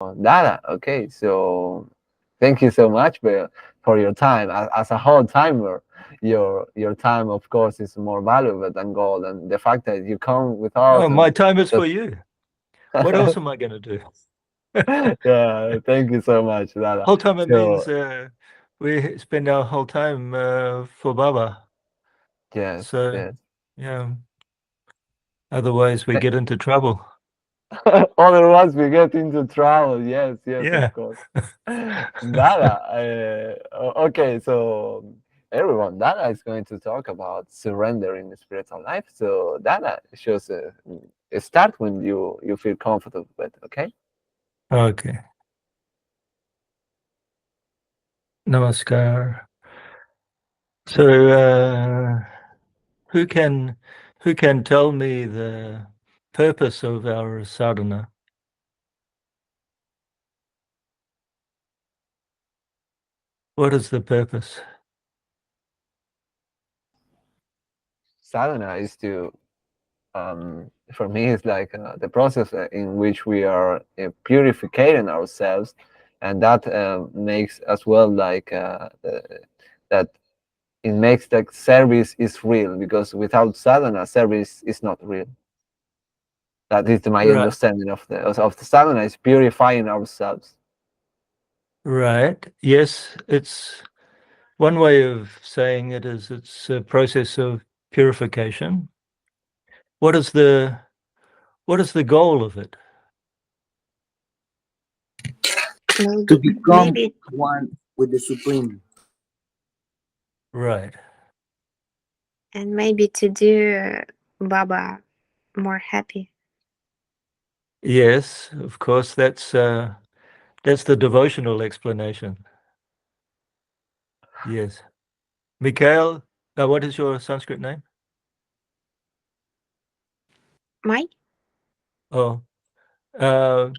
Dada, okay, so thank you so much for your time. As a whole timer, your time, of course, is more valuable than gold. And the fact that you come with Oh, us my and time is for just you. What else am I going to do? yeah, thank you so much, Dada. Whole time it So means we spend our whole time for Baba. yes, So, yes. yeah, otherwise we get into trouble. Otherwise, we get into trouble. Yes, yes, of Yeah. course. Dada, okay, so everyone, Dada is going to talk about surrender in the spiritual life. So, Dada, just start when you feel comfortable with, okay? Okay. Namaskar. So, who can tell me the purpose of our sadhana? What is the purpose? Sadhana is to, for me, it's like the process in which we are purifying ourselves, and that makes as well like that it makes that service is real, because without sadhana, service is not real. That is my Right. understanding of the sadhana, is purifying ourselves. Right. Yes, it's one way of saying it is it's a process of purification. What is the goal of it? To Maybe, become maybe, one with the Supreme. Right. and maybe to do Baba more happy. Yes, of course, that's the devotional explanation. Yes. Mikhail, what is your Sanskrit name? Mike? Oh, uh,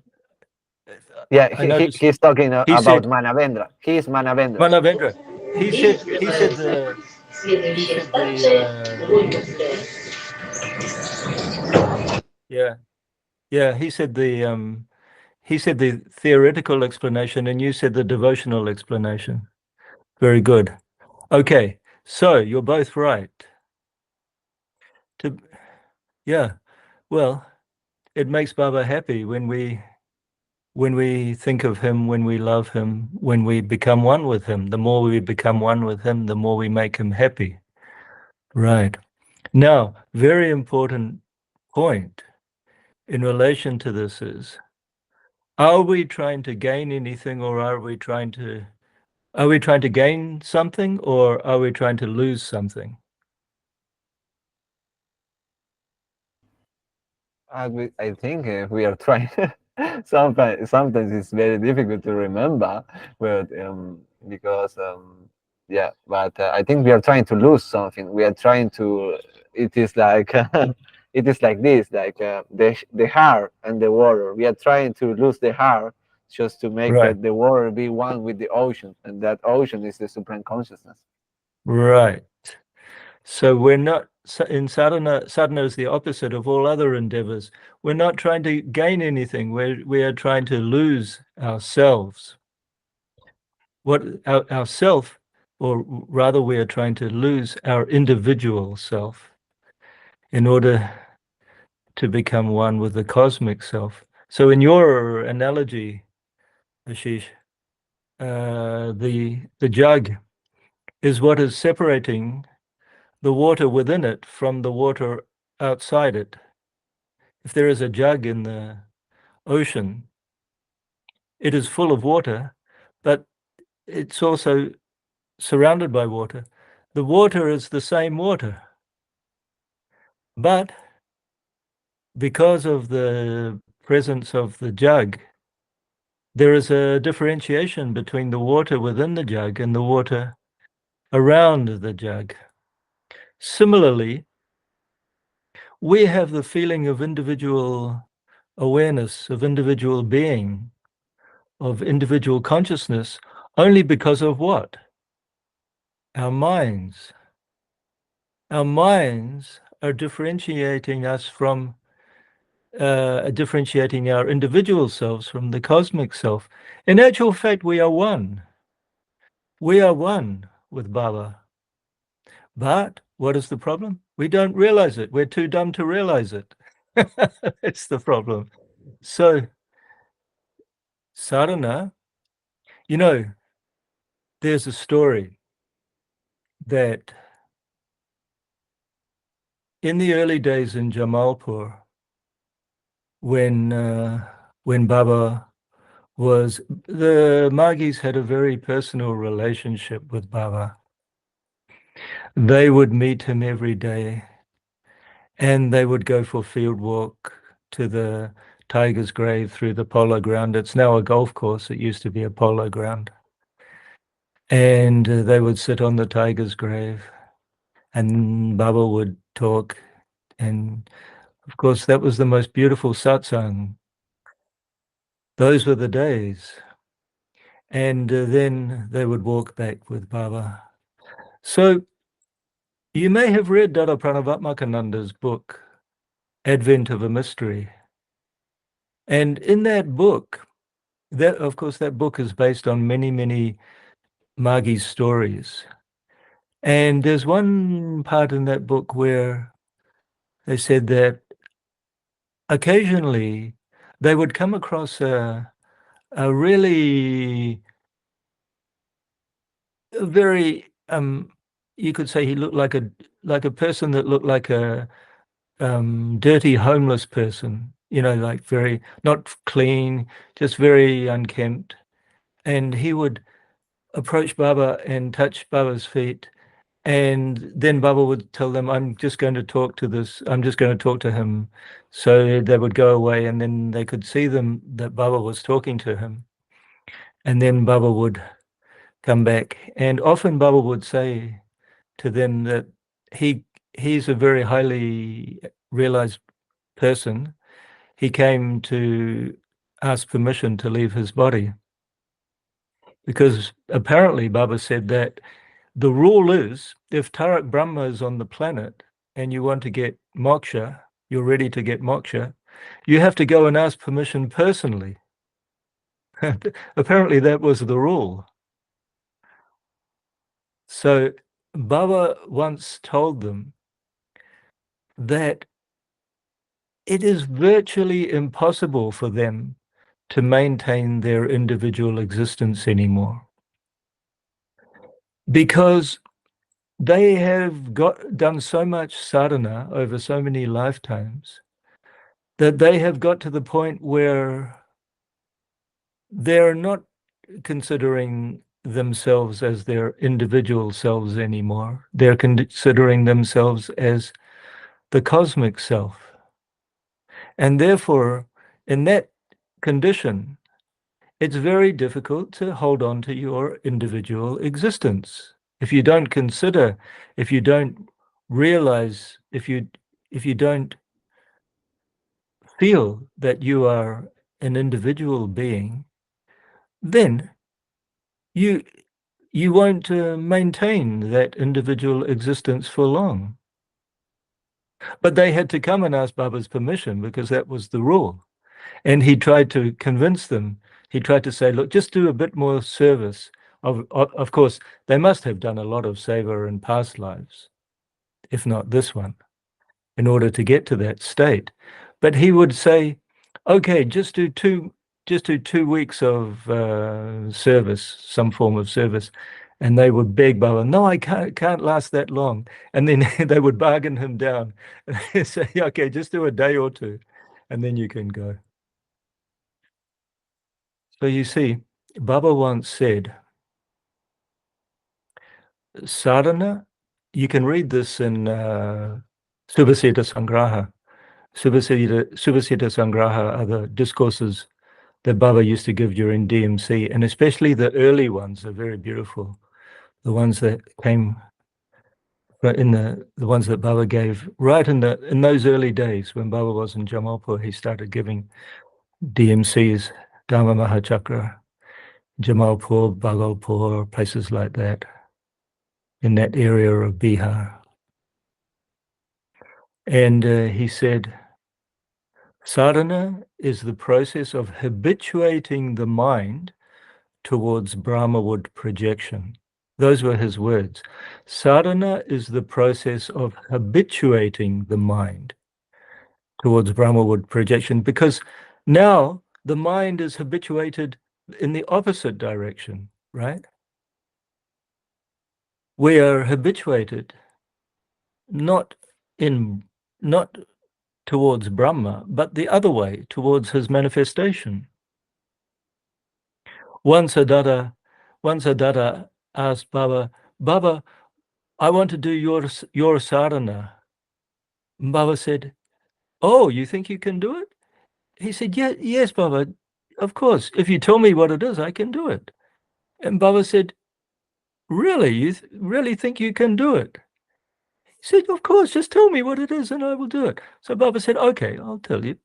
Yeah, I noticed he's talking he about said Manavendra. He is Manavendra. Manavendra. He said the yeah, yeah, he said the theoretical explanation and you said the devotional explanation. Very good. Okay. So you're both right. To yeah. Well, it makes Baba happy when we think of him, when we love him, when we become one with him. The more we become one with him, the more we make him happy. Right. Now, very important point in relation to this is, are we trying to gain anything, or are we trying to gain something, or are we trying to lose something? I think we are trying. Sometimes it's very difficult to remember, but because yeah, but I think we are trying to lose something. We are trying to. It is like it is like this, like the hair and the water. We are trying to lose the hair just to make Right. that the water be one with the ocean, and that ocean is the supreme consciousness. Right. So we're not in sadhana. Sadhana is the opposite of all other endeavors. We're not trying to gain anything. We are trying to lose ourselves. What our self, or rather, we are trying to lose our individual self in order to become one with the cosmic self. So, in your analogy, Ashish, the jug is what is separating the water within it from the water outside it. If there is a jug in the ocean, it is full of water, but it's also surrounded by water. The water is the same water, but because of the presence of the jug, there is a differentiation between the water within the jug and the water around the jug. Similarly, we have the feeling of individual awareness, of individual being, of individual consciousness, only because of what? Our minds. Our minds are differentiating us from differentiating our individual selves from the cosmic self. In actual fact, we are one. We are one with Baba. But what is the problem? We don't realize it. We're too dumb to realize it. It's the problem. So, sadhana, you know, there's a story that in the early days in Jamalpur, when Baba was, the Margis had a very personal relationship with Baba. They would meet him every day, and they would go for field walk to the tiger's grave through the polo ground. It's now a golf course. It used to be a polo ground. And they would sit on the tiger's grave, and Baba would talk. And of course, that was the most beautiful satsang. Those were the days. And then they would walk back with Baba. So you may have read Dada Pranavattmakananda's book, Advent of a Mystery. And in that book, that, of course, that book is based on many, many Margi's stories. And there's one part in that book where they said that occasionally they would come across a really very you could say he looked like a person that looked like a dirty homeless person, you know, like very not clean, just very unkempt. And he would approach Baba and touch Baba's feet. And then Baba would tell them, I'm just going to talk to him. So they would go away, and then they could see them that Baba was talking to him. And then Baba would come back. And often Baba would say to them that he's a very highly realized person. He came to ask permission to leave his body. Because apparently Baba said that the rule is, if Taraka Brahma is on the planet and you want to get moksha, you're ready to get moksha, you have to go and ask permission personally. Apparently that was the rule. So Baba once told them that it is virtually impossible for them to maintain their individual existence anymore, because they have done so much sadhana over so many lifetimes that they have got to the point where they're not considering themselves as their individual selves anymore. They're considering themselves as the cosmic self. And therefore, in that condition, it's very difficult to hold on to your individual existence. If you don't consider, if you don't realize, if you don't feel that you are an individual being, then you won't maintain that individual existence for long. But they had to come and ask Baba's permission, because that was the rule. And he tried to convince them. He tried to say, look, just do a bit more service. Of course, they must have done a lot of seva in past lives, if not this one, in order to get to that state. But he would say, okay, just do 2 weeks of service, some form of service. And they would beg Baba, no, I can't last that long. And then they would bargain him down and say, okay, just do a day or two, and then you can go. So you see, Baba once said, sadhana, you can read this in Subhasita Sangraha. Subhasita Sangraha are the discourses that Baba used to give during DMC, and especially the early ones are very beautiful. The ones that came in the ones that Baba gave right in those early days when Baba was in Jamalpur. He started giving DMCs, Dharma Mahachakra, Jamalpur, Bhagalpur, places like that, in that area of Bihar. And he said, Sadhana is the process of habituating the mind towards Brahmaward projection. Those were his words. Sadhana is the process of habituating the mind towards Brahmaward projection, because now the mind is habituated in the opposite direction, right? We are habituated not towards Brahma, but the other way, towards his manifestation. Once a Dada asked Baba, Baba, I want to do your sadhana. Baba said, oh, you think you can do it? He said, yeah, yes, Baba, of course. If you tell me what it is, I can do it. And Baba said, really? You really think you can do it? He said, of course, just tell me what it is and I will do it. So Baba said, okay, I'll tell you.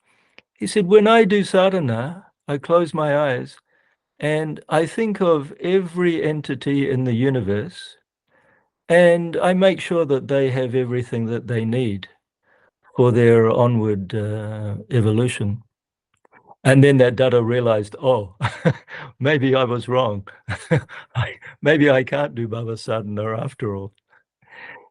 He said, when I do sadhana, I close my eyes and I think of every entity in the universe and I make sure that they have everything that they need for their onward evolution. And then that Dada realized, oh, maybe I was wrong. Maybe I can't do Baba sadhana after all.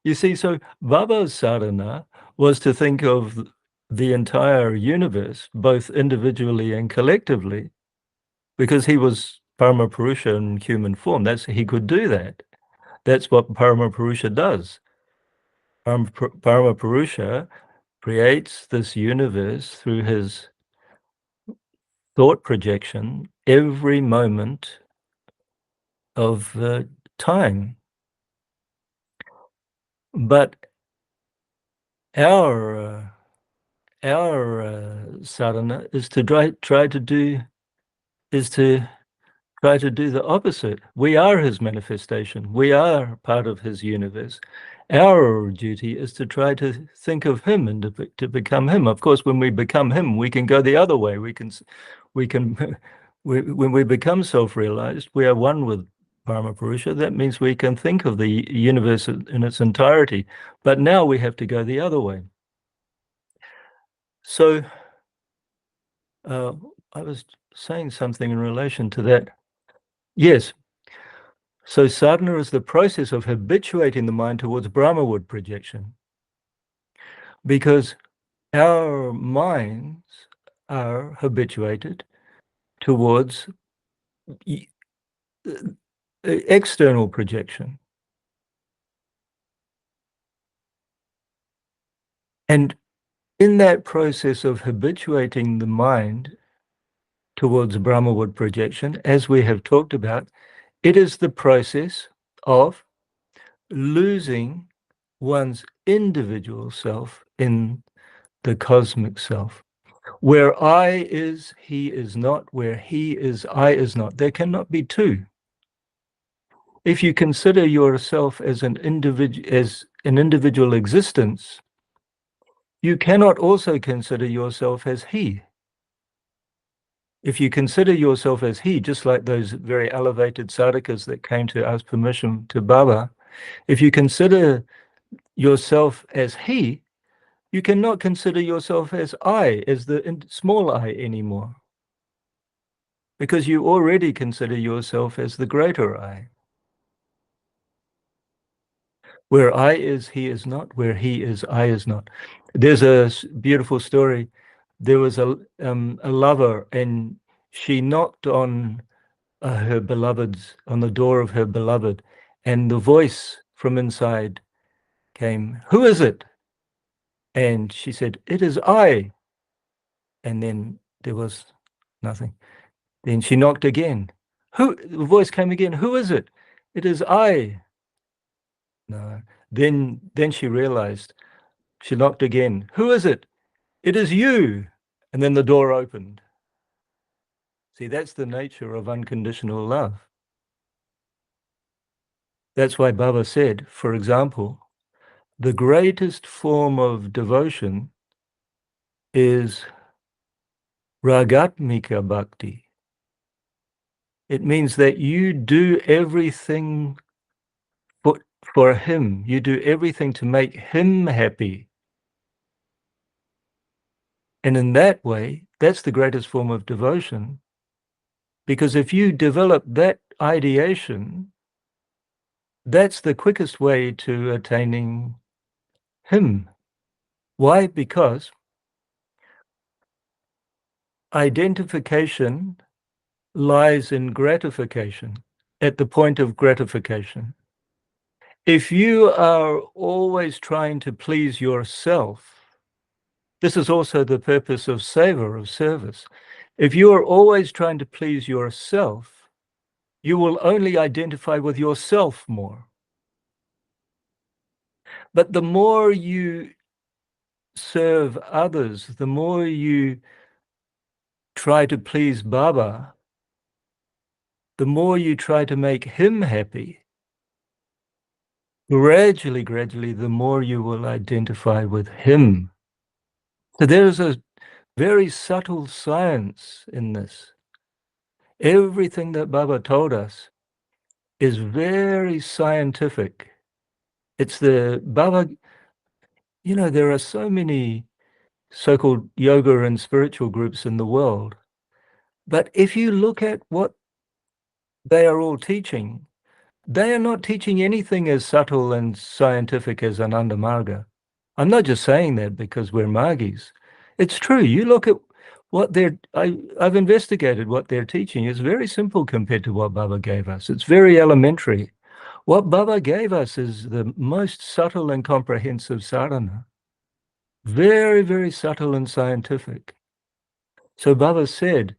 You see, so Baba's sadhana was to think of the entire universe, both individually and collectively, because he was Paramapurusha in human form. He could do that. That's what Paramapurusha does. Paramapurusha creates this universe through his thought projection every moment of time. But our sadhana is to try to do the opposite. We are his manifestation. We are part of his universe. Our duty is to try to think of him and to become him. Of course, when we become him, we can go the other way. When we become self-realized, we are one with Paramapurusha. That means we can think of the universe in its entirety. But now we have to go the other way. So I was saying something in relation to that. Yes. So sadhana is the process of habituating the mind towards Brahmaward projection, because our minds are habituated towards external projection. And in that process of habituating the mind towards Brahmaward projection, as we have talked about, it is the process of losing one's individual self in the cosmic self. Where I is, he is not. Where he is, I is not. There cannot be two. If you consider yourself as an individual existence, you cannot also consider yourself as he. If you consider yourself as he, just like those very elevated sadhakas that came to ask permission to Baba, if you consider yourself as he, you cannot consider yourself as I, as the small I anymore, because you already consider yourself as the greater I. Where I is, he is not. Where he is, I is not. There's a beautiful story. There was a lover, and she knocked on her beloved's, on the door of her beloved, and the voice from inside came, "Who is it?" And she said, "It is I." And then there was nothing. Then she knocked again. The voice came again, "Who is it?" "It is I." No. Then she realized. She knocked again. "Who is it?" "It is you." And then the door opened. See, that's the nature of unconditional love. That's why Baba said, for example, the greatest form of devotion is ragatmika bhakti. It means that you do everything for him. You do everything to make him happy. And in that way, that's the greatest form of devotion. Because if you develop that ideation, that's the quickest way to attaining Him. Why? Because identification lies in gratification, at the point of gratification. If you are always trying to please yourself, this is also the purpose of seva, of service. If you are always trying to please yourself, you will only identify with yourself more. But the more you serve others, the more you try to please Baba, the more you try to make him happy, gradually, the more you will identify with him. So there is a very subtle science in this. Everything that Baba told us is very scientific. It's the Baba, you know, there are so many so-called yoga and spiritual groups in the world. But if you look at what they are all teaching, they are not teaching anything as subtle and scientific as Ananda Marga. I'm not just saying that because we're Margis. It's true. You look at what I've investigated what they're teaching. It's very simple compared to what Baba gave us. It's very elementary. What Baba gave us is the most subtle and comprehensive sadhana. Very, very subtle and scientific. So Baba said,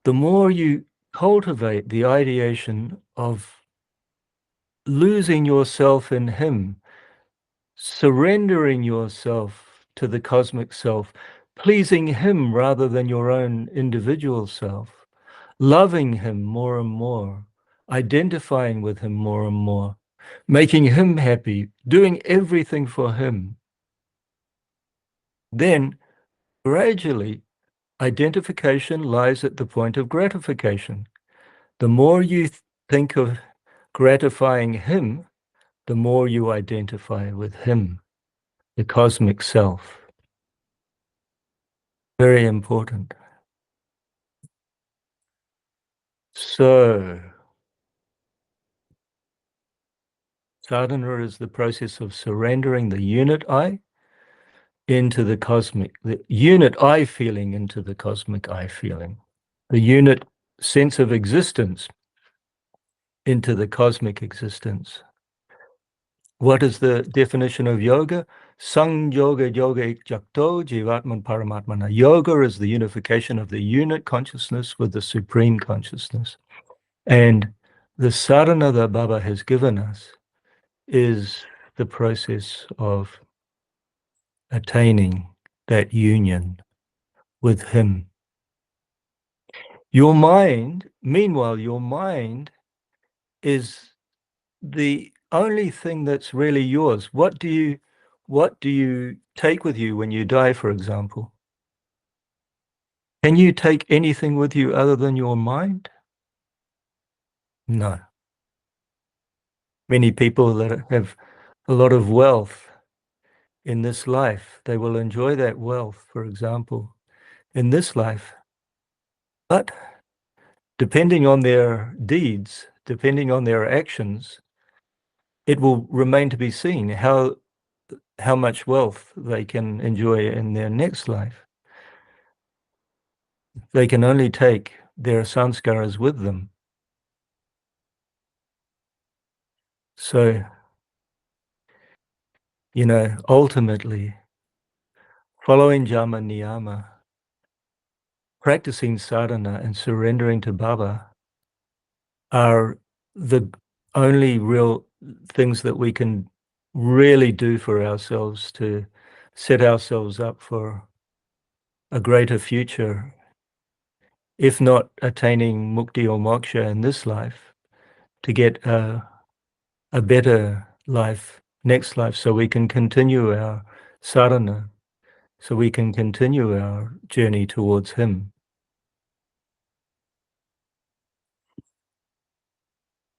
the more you cultivate the ideation of losing yourself in him, surrendering yourself to the cosmic self, pleasing him rather than your own individual self, loving him more and more, identifying with him more and more, making him happy, doing everything for him, then gradually identification lies at the point of gratification. The more you think of gratifying him, the more you identify with him, the cosmic self. Very important. So, sadhana is the process of surrendering the unit I into the cosmic, the unit I feeling into the cosmic I feeling, the unit sense of existence into the cosmic existence. What is the definition of yoga? Sang yoga yoga jakto jivatman paramatmana. Yoga is the unification of the unit consciousness with the supreme consciousness. And the sadhana that Baba has given us is the process of attaining that union with him. Your mind, meanwhile, your mind is the only thing that's really yours. What do you take with you when you die, for example? Can you take anything with you other than your mind? No. Many people that have a lot of wealth in this life, they will enjoy that wealth, for example, in this life. But depending on their deeds, depending on their actions, it will remain to be seen how much wealth they can enjoy in their next life. They can only take their sanskaras with them. So, you know, ultimately, following Jama Niyama, practicing sadhana and surrendering to Baba are the only real things that we can really do for ourselves to set ourselves up for a greater future, if not attaining mukti or moksha in this life, to get a better life, next life, so we can continue our sadhana, so we can continue our journey towards him.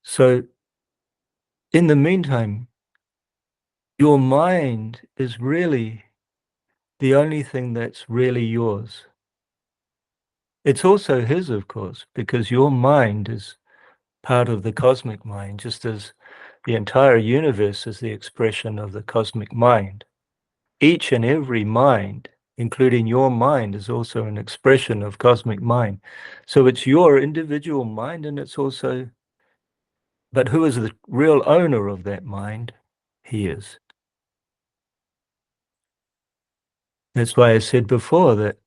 So in the meantime, your mind is really the only thing that's really yours. It's also his, of course, because your mind is part of the cosmic mind, just as the entire universe is the expression of the cosmic mind. Each and every mind, including your mind, is also an expression of cosmic mind. So it's your individual mind, and it's also, but who is the real owner of that mind? He is. That's why I said before that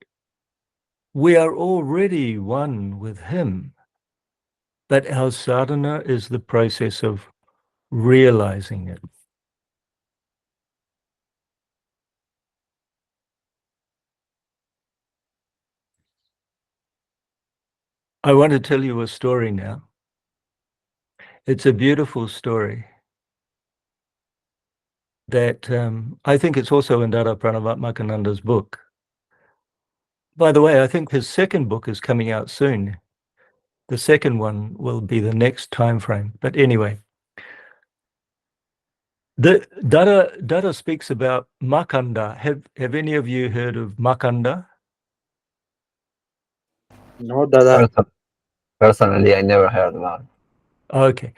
we are already one with him, but our sadhana is the process of realizing it. I want to tell you a story now. It's a beautiful story that I think it's also in Dada Gunamuktananda's book. By the way, I think his second book is coming out soon. The second one will be the next time frame. But anyway, the Dada speaks about Makanda. Have any of you heard of Makanda? No, Dada. Personally, I never heard about it. Okay.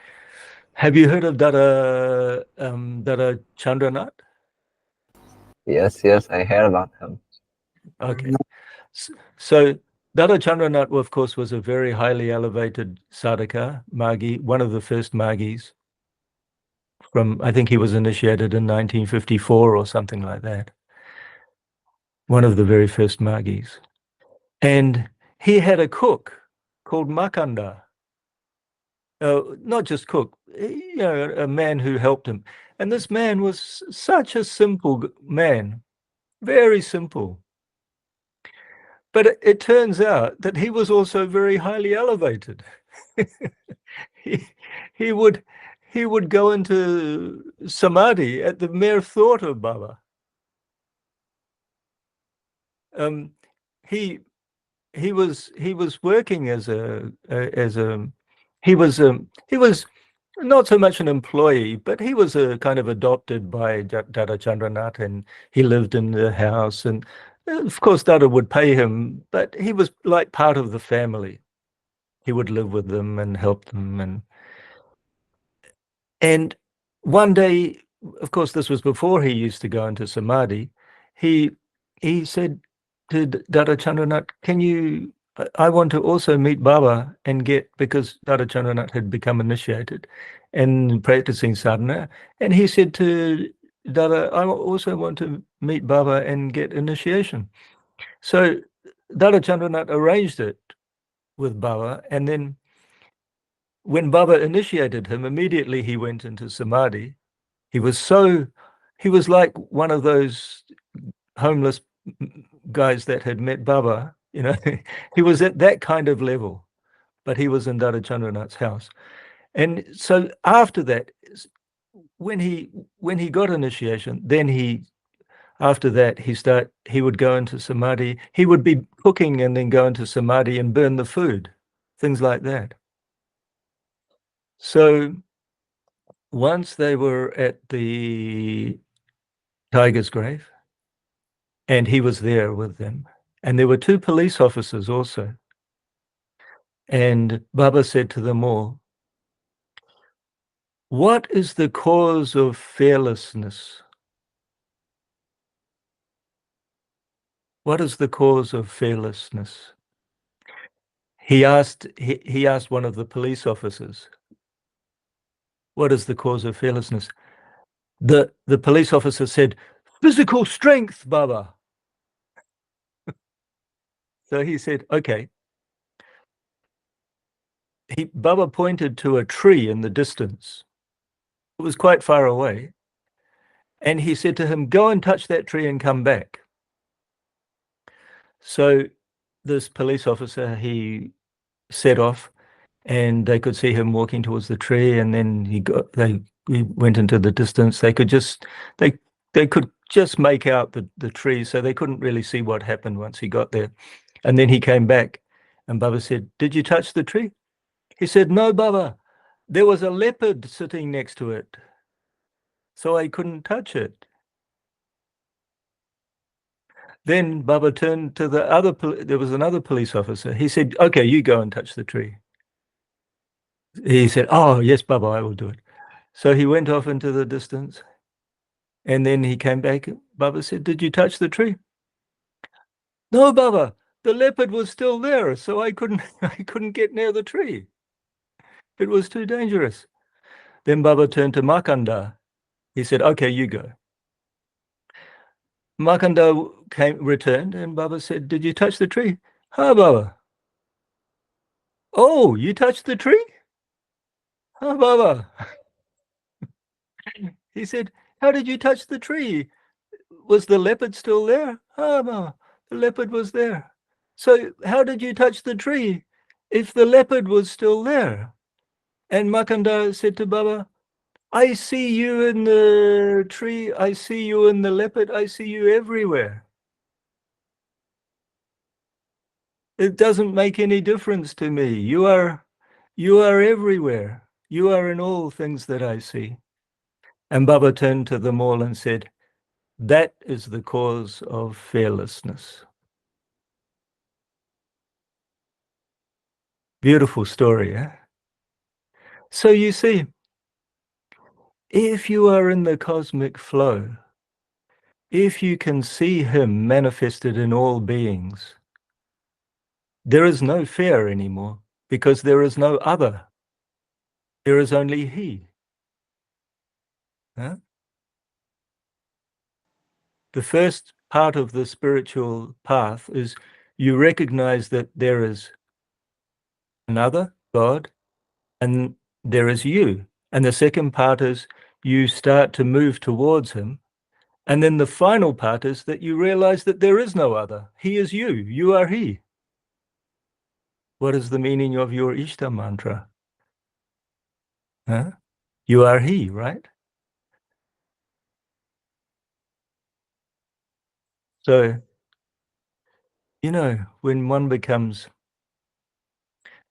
Have you heard of Dada Chandranath? Yes, I heard about him. Okay. So Dada Chandranath, of course, was a very highly elevated sadhaka, Magi, one of the first Magis from, I think he was initiated in 1954 or something like that. One of the very first Magis. And he had a cook called Makanda. Not just cook, you know, a man who helped him. And this man was such a simple man, very simple. But it turns out that he was also very highly elevated. he would go into samadhi at the mere thought of Baba. He was working as he was not so much an employee, but he was a kind of adopted by Dada Chandranath, and he lived in the house, and of course Dada would pay him, but he was like part of the family. He would live with them and help them, and one day, of course, this was before he used to go into samadhi. He said to Dada Chandranath, I want to also meet Baba and get, because Dada Chandranath had become initiated and practicing sadhana. And he said to Dada, I also want to meet Baba and get initiation. So Dada Chandranath arranged it with Baba. And then when Baba initiated him, immediately he went into samadhi. He was like one of those homeless guys that had met Baba, you know. He was at that kind of level, but he was in Dada Chandranath's house. And so after that, when he got initiation, then after that he would go into samadhi. He would be cooking and then go into samadhi and burn the food, things like that. So once they were at the tiger's grave, and he was there with them. And there were two police officers also. And Baba said to them all, what is the cause of fearlessness? What is the cause of fearlessness? He asked one of the police officers, what is the cause of fearlessness? The police officer said, physical strength, Baba. So he said, okay. Baba pointed to a tree in the distance. It was quite far away. And he said to him, go and touch that tree and come back. So this police officer, he set off, and they could see him walking towards the tree, and then he went into the distance. They could just make out the tree, so they couldn't really see what happened once he got there. And then he came back, and Baba said, did you touch the tree? He said, no, Baba, there was a leopard sitting next to it, so I couldn't touch it. Then Baba turned to the other, there was another police officer. He said, okay, you go and touch the tree. He said, oh, yes, Baba, I will do it. So he went off into the distance. And then he came back. Baba said, did you touch the tree? No, Baba, the leopard was still there. So I couldn't get near the tree. It was too dangerous. Then Baba turned to Makanda. He said, okay, you go. Makanda returned, and Baba said, did you touch the tree? Ha, Baba. Oh, you touched the tree? Ha, Baba. He said, how did you touch the tree? Was the leopard still there? Ha, Baba. The leopard was there. So how did you touch the tree if the leopard was still there? And Makanda said to Baba, I see you in the tree, I see you in the leopard, I see you everywhere. It doesn't make any difference to me. You are everywhere. You are in all things that I see. And Baba turned to them all and said, that is the cause of fearlessness. Beautiful story, eh? So you see, if you are in the cosmic flow, if you can see him manifested in all beings, there is no fear anymore because there is no other. There is only he. Huh? The first part of the spiritual path is you recognize that there is another, God, and there is you. And the second part is you start to move towards him. And then the final part is that you realize that there is no other. He is you. You are he. What is the meaning of your Ishta mantra? Huh? You are he, right? So, you know, when one becomes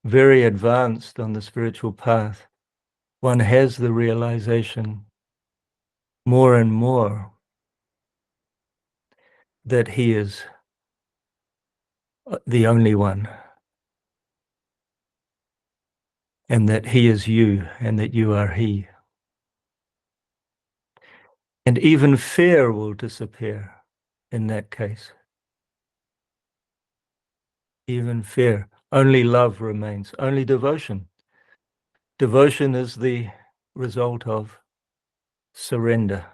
very advanced on the spiritual path, one has the realization more and more that he is the only one, and that he is you, and that you are he. And even fear will disappear in that case. Even fear. Only love remains, only devotion. Devotion is the result of surrender.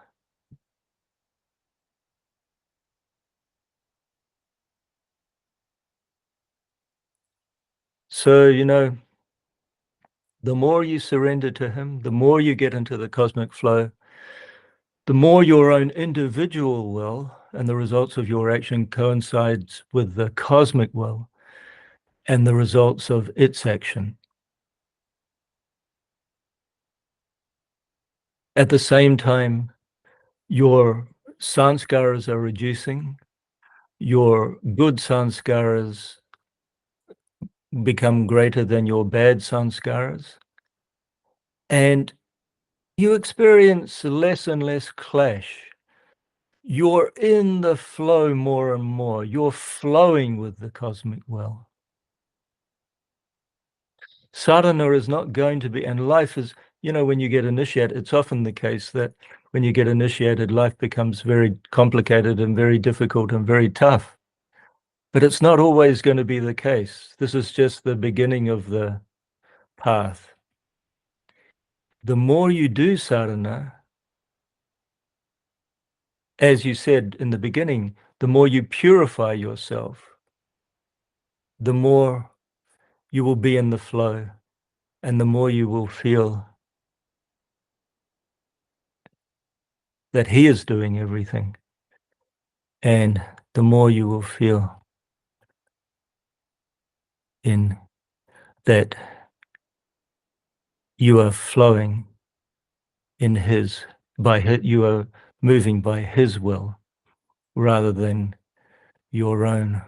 So, you know, the more you surrender to him, the more you get into the cosmic flow, the more your own individual will and the results of your action coincides with the cosmic will and the results of its action. At the same time, your sanskaras are reducing, your good sanskaras become greater than your bad sanskaras, and you experience less and less clash. You're in the flow more and more. You're flowing with the cosmic will. Sadhana is not going to be, and life is, you know, when you get initiated, it's often the case that when you get initiated, life becomes very complicated and very difficult and very tough. But it's not always going to be the case. This is just the beginning of the path. The more you do sadhana, as you said in the beginning, the more you purify yourself, the more you will be in the flow, and the more you will feel that he is doing everything, and the more you will feel in that you are flowing in his, you are moving by his will rather than your own.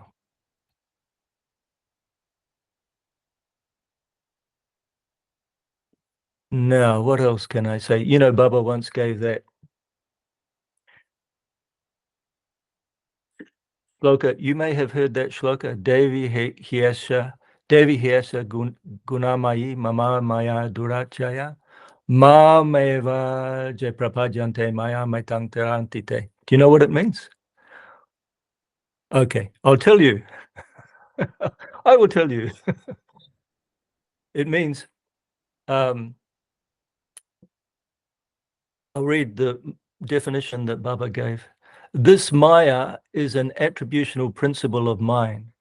Now, what else can I say? You know, Baba once gave that shloka. You may have heard that shloka. Devi Hyesha Gunamayi Mama Maya Durachaya Ma Meva Je Prapajante Maya Maitang Terantite. Do you know what it means? Okay, I'll tell you. I will tell you. It means, I'll read the definition that Baba gave. This Maya is an attributional principle of mine.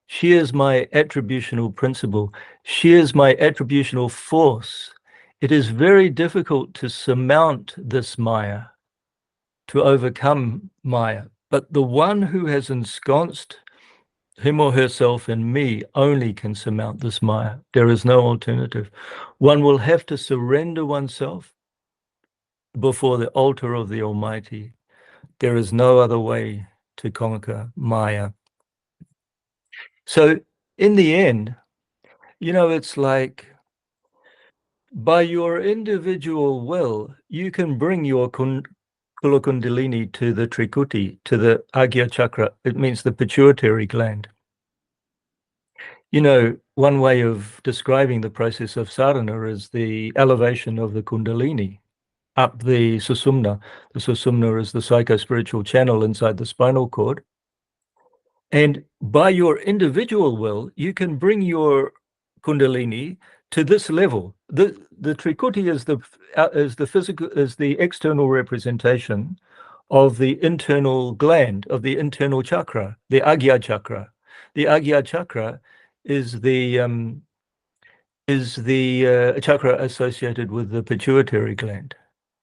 She is my attributional principle. She is my attributional force. It is very difficult to surmount this Maya, to overcome Maya. But the one who has ensconced him or herself in me only can surmount this Maya. There is no alternative. One will have to surrender oneself before the altar of the Almighty. There is no other way to conquer Maya. So in the end, it's like by your individual will, you can bring your Kulakundalini to the Trikuti, to the Agya Chakra. It means the pituitary gland. One way of describing the process of sadhana is the elevation of the Kundalini up the Susumna. The Susumna is the psycho-spiritual channel inside the spinal cord. And by your individual will, you can bring your Kundalini to this level. The Trikuti is the external representation of the internal gland, of the internal chakra, the Agya chakra. The Agya chakra is the chakra associated with the pituitary gland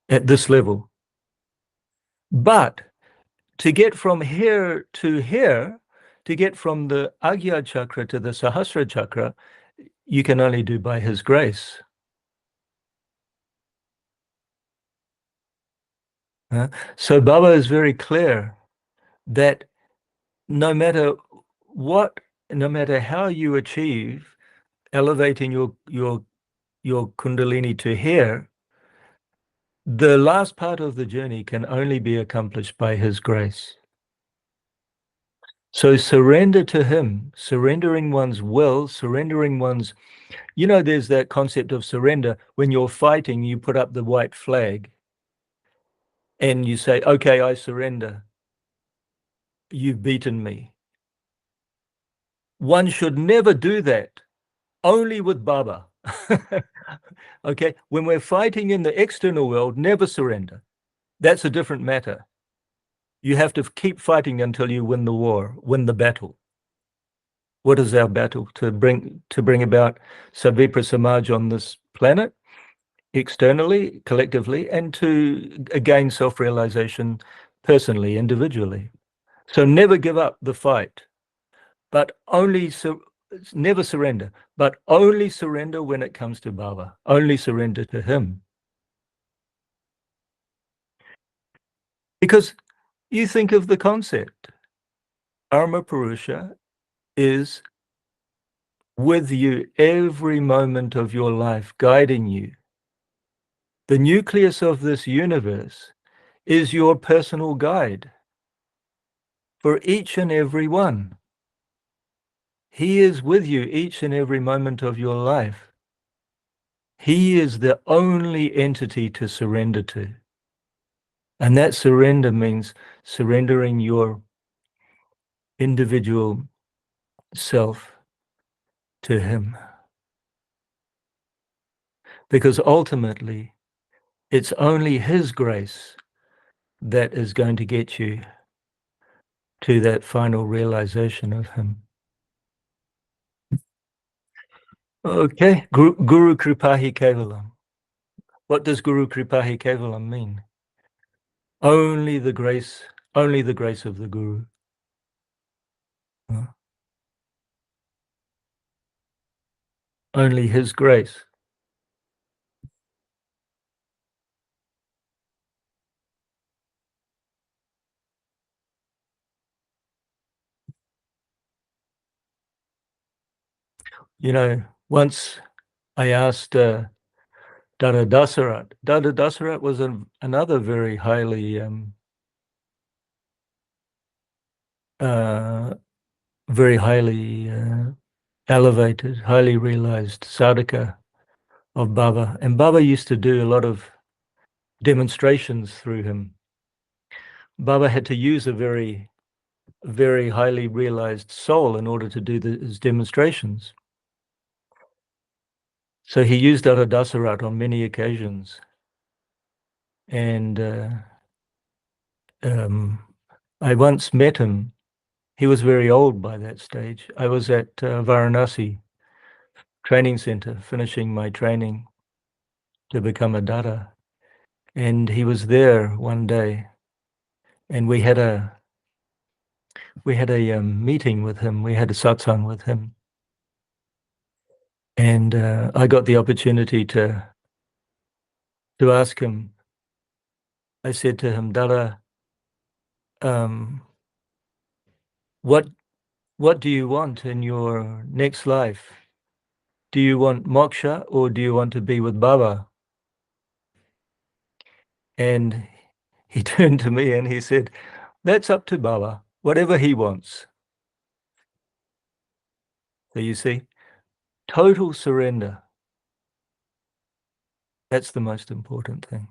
at this level. But to get from here to here, to get from the Agya chakra to the Sahasra chakra, you can only do by his grace. So Baba is very clear that no matter how you achieve elevating your Kundalini to here, the last part of the journey can only be accomplished by his grace. So surrender to him, surrendering one's will, surrendering one's, there's that concept of surrender. When you're fighting, you put up the white flag and you say, okay, I surrender. You've beaten me. One should never do that, only with Baba. Okay, when we're fighting in the external world, never surrender. That's a different matter. You have to keep fighting until you win the war, win the battle. What is our battle? To bring about Savipra Samaj on this planet, externally, collectively, and to gain self-realization personally, individually. So never give up the fight, but never surrender, but only surrender when it comes to Baba. Only surrender to him. Because you think of the concept, Karma Purusha is with you every moment of your life, guiding you. The nucleus of this universe is your personal guide for each and every one. He is with you each and every moment of your life. He is the only entity to surrender to. And that surrender means surrendering your individual self to him. Because ultimately, it's only his grace that is going to get you to that final realization of him. Okay, Guru Kripahi Kevalam. What does Guru Kripahi Kevalam mean? Only the grace of the Guru. Only his grace. Once I asked Dada Dasarat. Dada Dasarat was another very highly very highly elevated, highly realized sadhaka of Baba. And Baba used to do a lot of demonstrations through him. Baba had to use a very, very highly realized soul in order to do his demonstrations. So he used Dada Dasarat on many occasions. And I once met him. He was very old by that stage. I was at Varanasi training center, finishing my training to become a Dada. And he was there one day, and we had a meeting with him. We had a satsang with him, and I got the opportunity to ask him. I said to him, Dada, what do you want in your next life? Do you want moksha or do you want to be with Baba? And he turned to me and he said, that's up to Baba, whatever he wants. So you see, total surrender. That's the most important thing.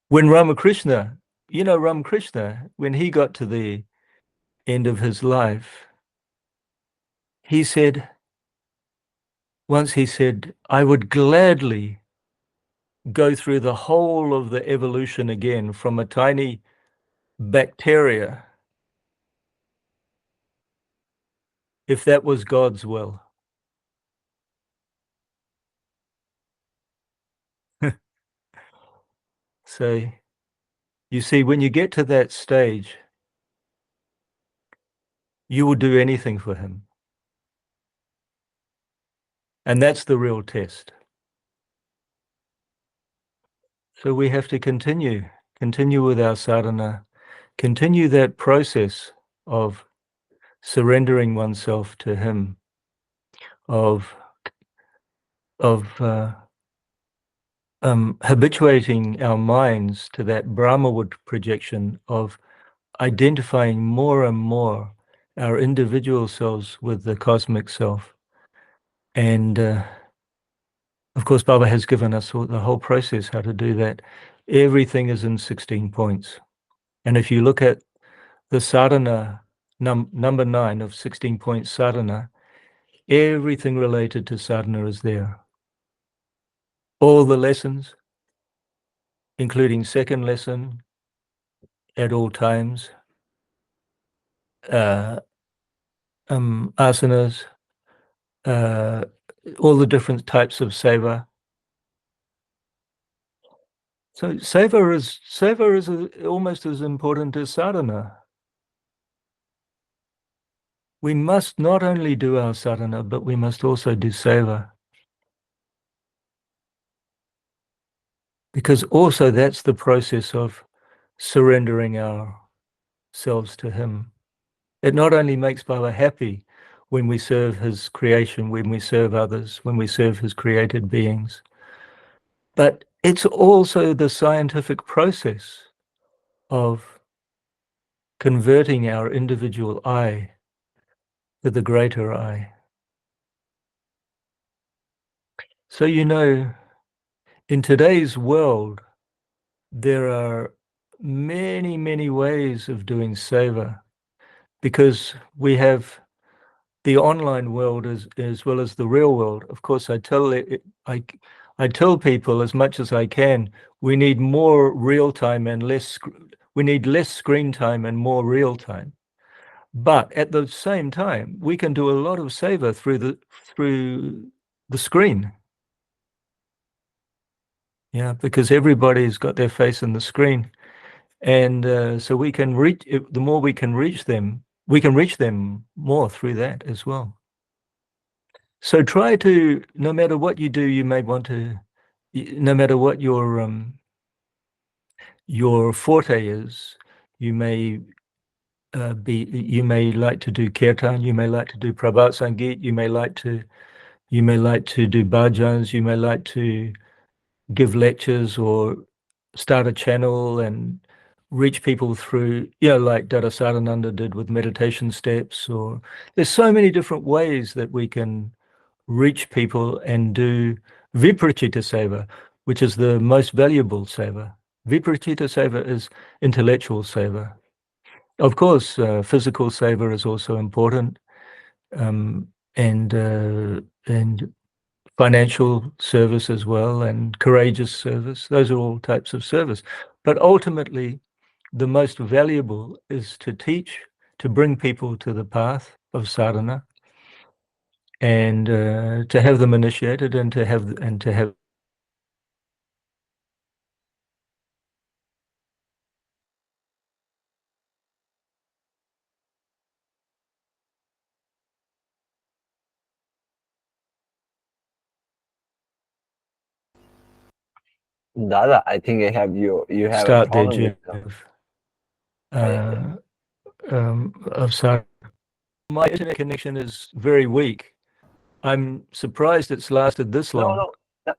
When Ramakrishna, Ramakrishna, when he got to the end of his life, he said, I would gladly go through the whole of the evolution again from a tiny bacteria if that was God's will. So you see, when you get to that stage, you will do anything for him. And that's the real test. So we have to continue with our sadhana, continue that process of surrendering oneself to him, of habituating our minds to that Brahmawood projection of identifying more and more our individual selves with the cosmic self. And of course, Baba has given us the whole process how to do that. Everything is in 16 points. And if you look at the sadhana, number 9 of 16 point sadhana, everything related to sadhana is there. All the lessons, including second lesson, at all times, asanas, all the different types of seva. So seva is almost as important as sadhana. We must not only do our sadhana, but we must also do seva. Because also that's the process of surrendering ourselves to him. It not only makes Baba happy when we serve his creation, when we serve others, when we serve his created beings, but it's also the scientific process of converting our individual I to the greater I. So, in today's world, there are many, many ways of doing seva, because we have the online world as well as the real world. Of course, I tell people as much as I can, we need more real time and we need less screen time and more real time. But at the same time, we can do a lot of seva through the screen. Yeah, because everybody's got their face in the screen. And so we can the more we can reach them more through that as well. So try to, no matter what you do, you may want to, no matter what your forte is, you may you may like to do kirtan, you may like to do Prabhat Sangeet, you may like to You may like to do bhajans, you may like to give lectures or start a channel and reach people through, like Dada Sarananda did with meditation steps, or there's so many different ways that we can reach people and do viprachita seva, which is the most valuable seva. Viprachita seva is intellectual seva. Of course, physical seva is also important, and financial service as well, and courageous service. Those are all types of service. But ultimately, the most valuable is to teach, to bring people to the path of sadhana, and to have them initiated, and to have Dada, I think I have you have a start their problem with journey them. of sadhana. My internet connection is very weak. I'm surprised it's lasted this long. No.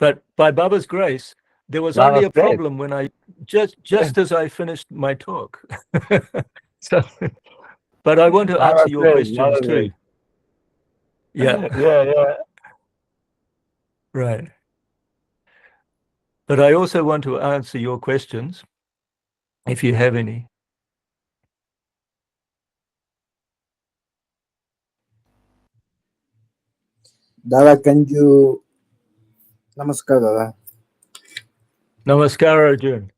But by Baba's grace, there was That only was a great. problem when I just as I finished my talk. So, but I want to That answer was your great. That questions was too. great. Yeah, Yeah. right. But I also want to answer your questions, if you have any. Dada, can you... Namaskar, Dada. Namaskar, Arjun.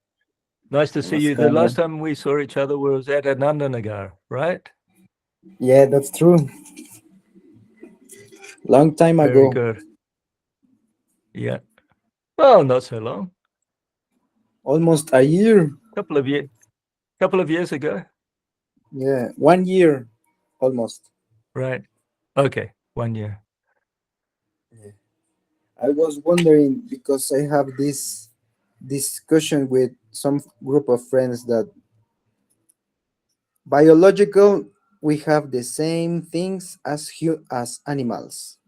Nice to see you. The Namaskar. last time we saw each other was at Anandanagar, right? Yeah, that's true. Long time Very ago. good. Yeah. Well, not so long. Almost a year. Couple of years ago. Yeah, 1 year almost. Right. Okay. 1 year. Yeah. I was wondering because I have this discussion with some group of friends that biological we have the same things as animals,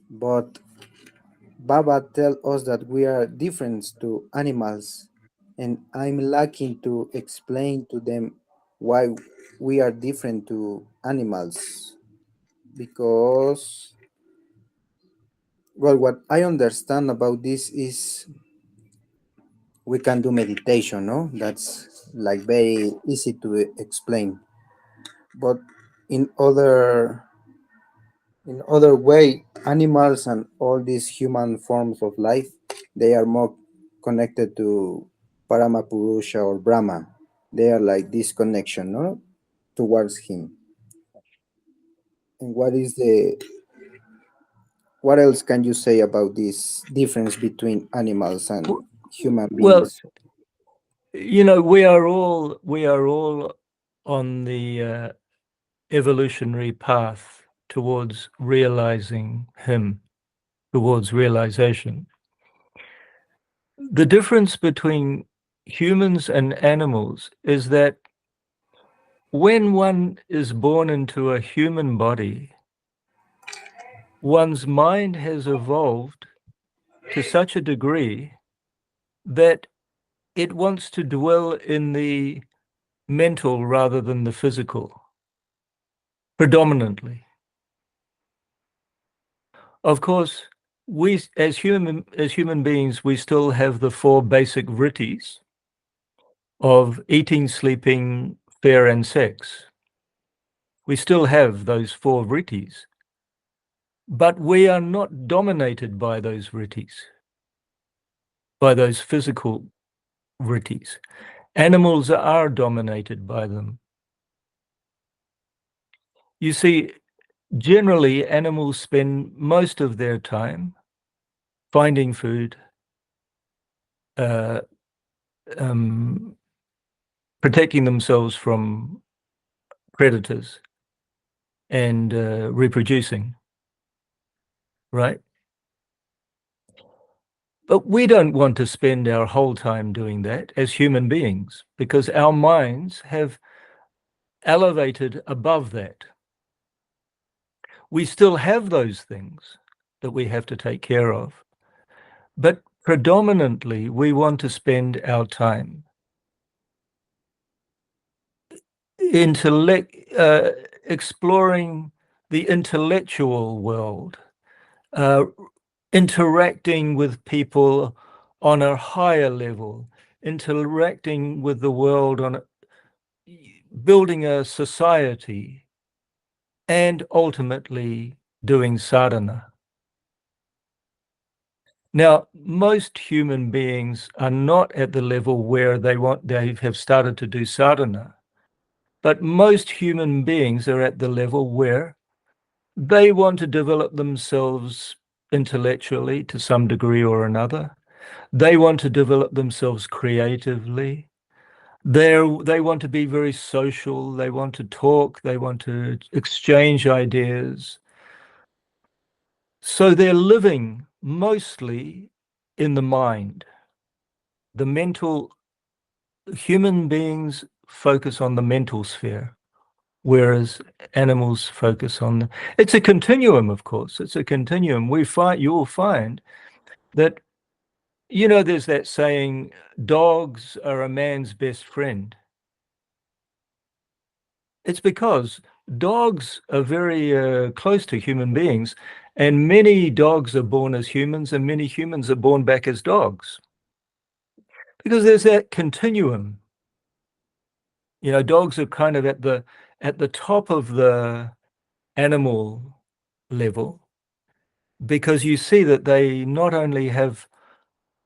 but Baba tell us that we are different to animals, and I'm lacking to explain to them why we are different to animals. Because, well, what I understand about this is we can do meditation, no? That's like very easy to explain. But in other way, animals and all these human forms of life, they are more connected to Paramapurusha or Brahma. They are like this connection, no, towards him. And what else can you say about this difference between animals and human Well, beings? we are all on the evolutionary path towards realizing him, towards realization. The difference between humans and animals is that when one is born into a human body, one's mind has evolved to such a degree that it wants to dwell in the mental rather than the physical, predominantly. Of course, we as human beings, we still have the four basic vrittis of eating, sleeping, fair, and sex. We still have those four vrittis, but we are not dominated by those vrittis, by those physical vrittis. Animals are dominated by them. You see, generally, animals spend most of their time finding food, protecting themselves from predators, and reproducing, right? But we don't want to spend our whole time doing that as human beings, because our minds have elevated above that. We still have those things that we have to take care of. But predominantly, we want to spend our time exploring the intellectual world, interacting with people on a higher level, interacting with the world on building a society, and ultimately doing sadhana. Now, most human beings are not at the level where they have started to do sadhana, but most human beings are at the level where they want to develop themselves intellectually to some degree or another. They want to develop themselves creatively. They want to be very social. They want to talk. They want to exchange ideas. So they're living mostly in the mind. The mental, human beings focus on the mental sphere, whereas animals focus on it's a continuum, of course. It's a continuum. You will find that, there's that saying, dogs are a man's best friend. It's because dogs are very close to human beings, and many dogs are born as humans, and many humans are born back as dogs. Because there's that continuum. Dogs are kind of at the top of the animal level, because you see that they not only have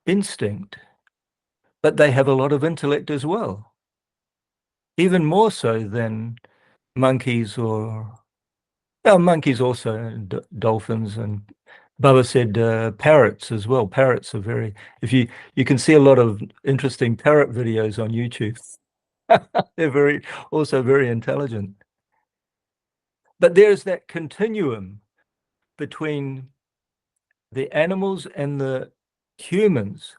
instinct, but they have a lot of intellect as well, even more so than monkeys monkeys also, and dolphins, and Baba said parrots as well. Parrots are you can see a lot of interesting parrot videos on YouTube. They're also very intelligent. But there's that continuum between the animals and the humans.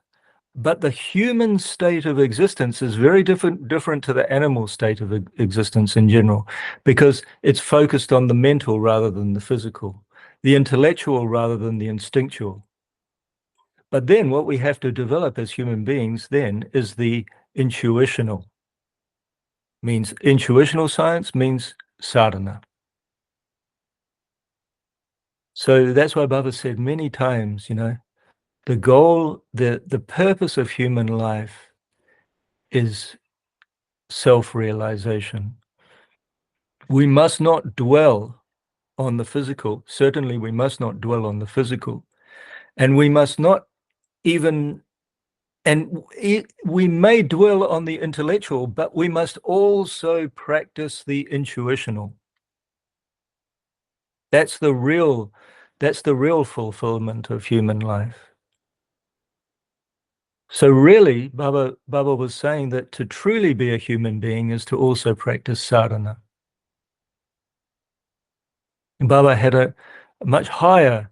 But the human state of existence is very different to the animal state of existence in general, because it's focused on the mental rather than the physical, the intellectual rather than the instinctual. But then what we have to develop as human beings then is the intuitional. Intuitional science means sadhana. So that's why Baba said many times, the goal, the purpose of human life is self-realization. We must not dwell on the physical. Certainly, we must not dwell on the physical. And we must not even, we may dwell on the intellectual, but we must also practice the intuitional. That's the real fulfillment of human life. So really, Baba was saying that to truly be a human being is to also practice sadhana. And Baba had a much higher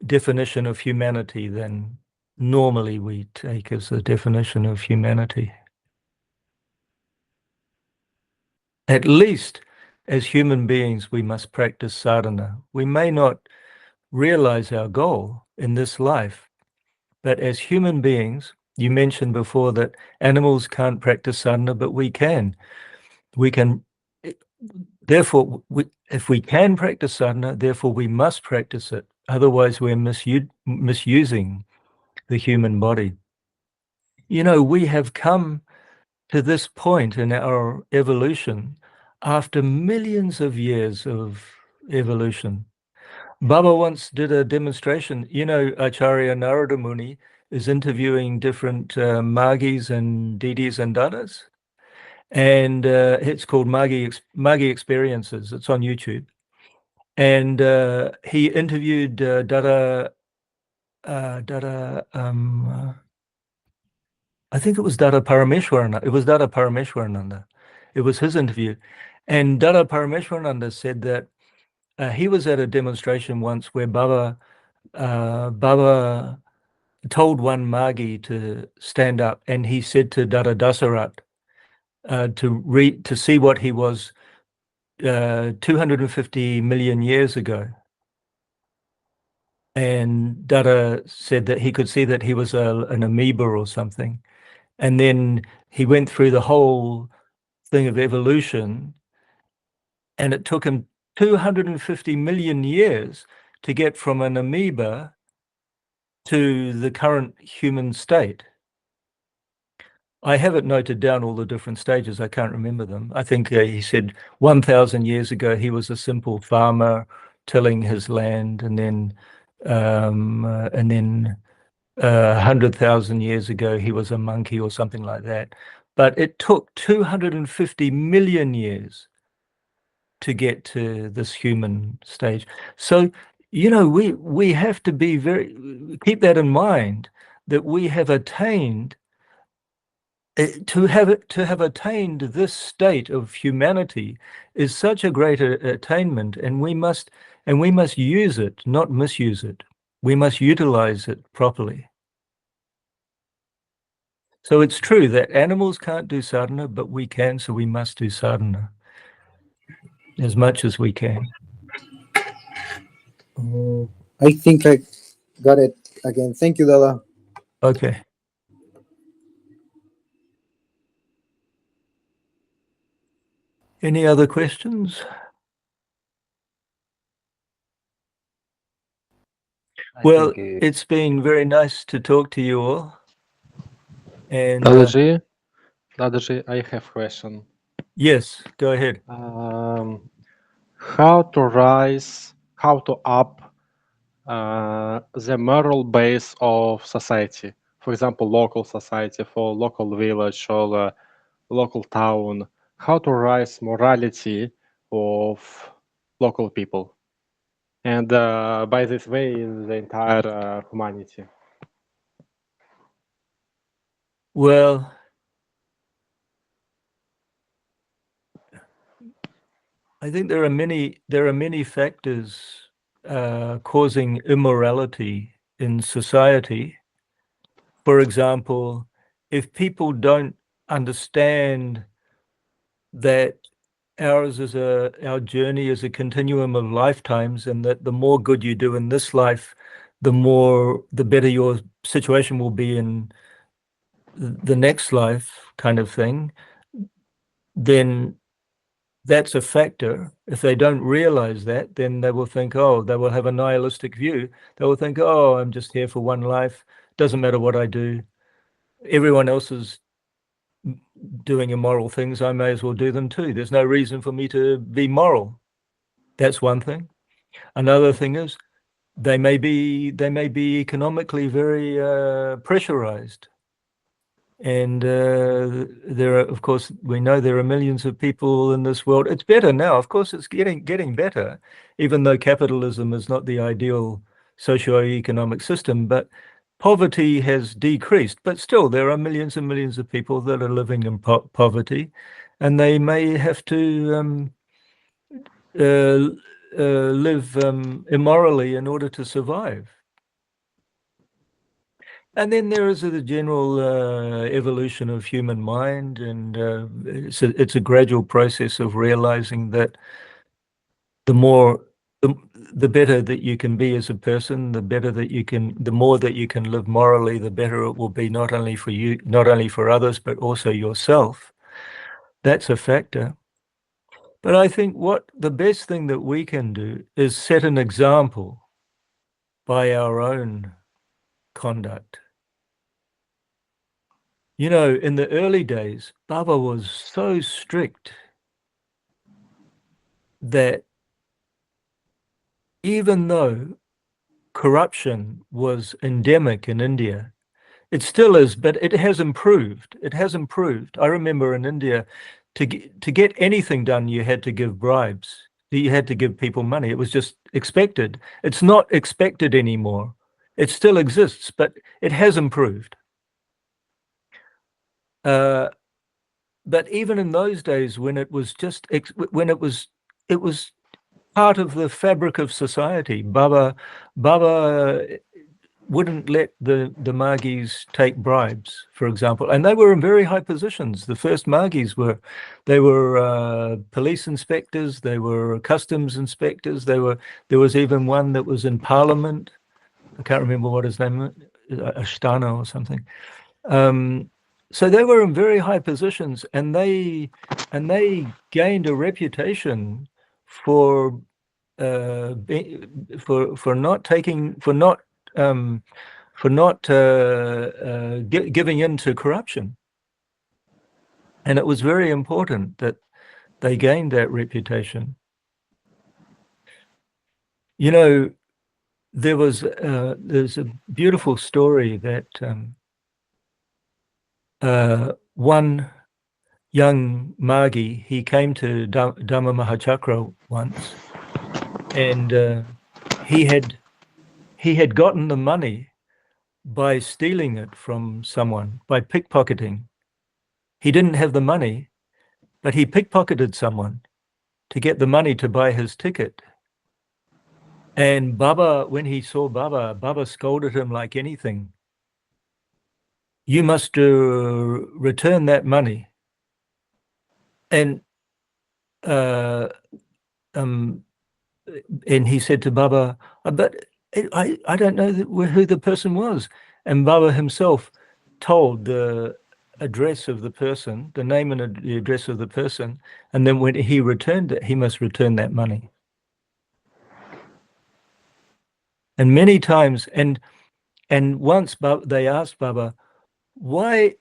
definition of humanity than normally we take as the definition of humanity. At least as human beings, we must practice sadhana. We may not realize our goal in this life, but as human beings, you mentioned before that animals can't practice sadhana, but we can. We can, therefore, if we can practice sadhana, therefore we must practice it. Otherwise, we're misusing the human body. We have come to this point in our evolution after millions of years of evolution. Baba once did a demonstration. Acharya Narada Muni is interviewing different Magis and Didis and Dadas. And it's called Magi Experiences. It's on YouTube. And he interviewed Dada, I think it was Dada Parameshwarananda. It was Dada Parameshwarananda. It was his interview. And Dada Parameshwarananda said that he was at a demonstration once where Baba told one Magi to stand up, and he said to Dada Dasarat to see what he was 250 million years ago. And Dada said that he could see that he was an amoeba or something. And then he went through the whole thing of evolution, and it took him 250 million years to get from an amoeba to the current human state. I have it noted down, all the different stages. I can't remember them. I think he said 1,000 years ago, he was a simple farmer tilling his land, and then 100,000 years ago, he was a monkey or something like that. But it took 250 million years to get to this human stage. So, you know, we have to be keep that in mind, that we have attained to have attained this state of humanity is such a great attainment, and we must use it, not misuse it. We must utilize it properly. So it's true that animals can't do sadhana, but we can, so we must do sadhana as much as we can. I think I got it again. Thank you, Dada. Okay. Any other questions? Well, it's been very nice to talk to you all. And Dadaji, I have a question. Yes, go ahead. How to up the moral base of society? For example, local society, for local village or local town. How to raise morality of local people, and by this way, the entire humanity. Well, I think there are many factors causing immorality in society. For example, if people don't understand that our journey is a continuum of lifetimes, and that the more good you do in this life, the better your situation will be in the next life, kind of thing, then that's a factor. If they don't realize that, then they will think, they will have a nihilistic view. They will think, I'm just here for one life. Doesn't matter what I do. Everyone else is doing immoral things. I may as well do them too. There's no reason for me to be moral. That's one thing. Another thing is they may be economically very pressurized. And there are, of course, we know there are millions of people in this world. It's better now. Of course, it's getting better, even though capitalism is not the ideal socio-economic system. But poverty has decreased. But still, there are millions and millions of people that are living in poverty, and they may have to live immorally in order to survive. And then there is the general evolution of human mind, and it's a gradual process of realizing that the better that you can be as a person, the more that you can live morally, the better it will be, not only for you, not only for others, but also yourself. That's a factor. But I think the best thing that we can do is set an example by our own conduct. You know, in the early days, Baba was so strict that even though corruption was endemic in India, it still is, but it has improved. It has improved. I remember in India, to get anything done, you had to give bribes. You had to give people money. It was just expected. It's not expected anymore. It still exists, but it has improved. But even in those days, when it was it was part of the fabric of society. Baba wouldn't let the Margis take bribes, for example, and they were in very high positions. The first Margis were police inspectors, they were customs inspectors, there was even one that was in Parliament. I can't remember what his name was, Ashtana or something. So they were in very high positions, and they gained a reputation for not giving in to corruption. And it was very important that they gained that reputation. You know, there's a beautiful story that one young Margi, he came to Dhamma Mahachakra once, and he had gotten the money by stealing it from someone, by pickpocketing. He didn't have the money, but he pickpocketed someone to get the money to buy his ticket. And Baba, when he saw Baba scolded him like anything. You must return that money. And he said to Baba, but I don't know who the person was. And Baba himself told the address of the person, the name and the address of the person, and then when he returned it, he must return that money. And many times, and once they asked Baba, why,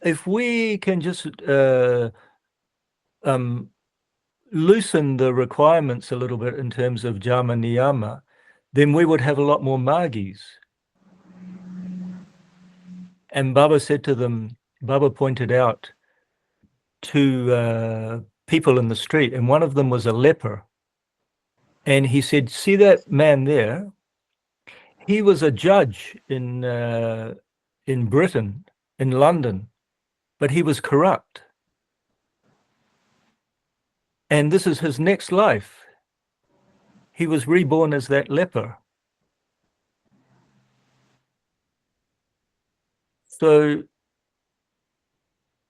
if we can just loosen the requirements a little bit in terms of Jama Niyama, then we would have a lot more Margis. And Baba said to them, Baba pointed out two people in the street, and one of them was a leper. And he said, see that man there? He was a judge in Britain, in London, but he was corrupt. And this is his next life. He was reborn as that leper. So,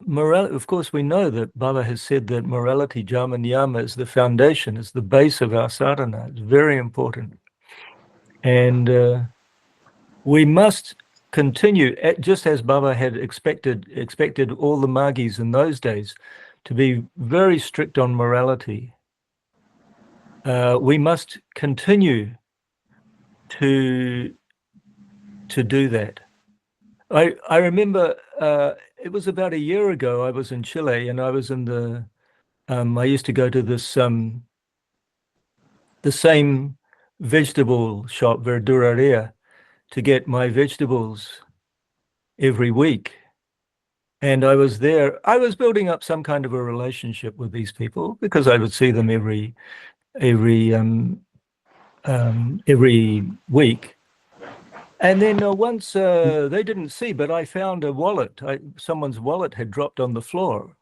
of course, we know that Baba has said that morality, Jama Niyama, is the foundation, is the base of our sadhana. It's very important. And we must continue, just as Baba had expected all the Margis in those days to be very strict on morality. We must continue to do that. I remember it was about a year ago. I was in Chile, and I was in the. I used to go to this the same vegetable shop, verduraria, to get my vegetables every week. And I was there. I was building up some kind of a relationship with these people because I would see them every week. And then once they didn't see, but I found a wallet. Someone's wallet had dropped on the floor,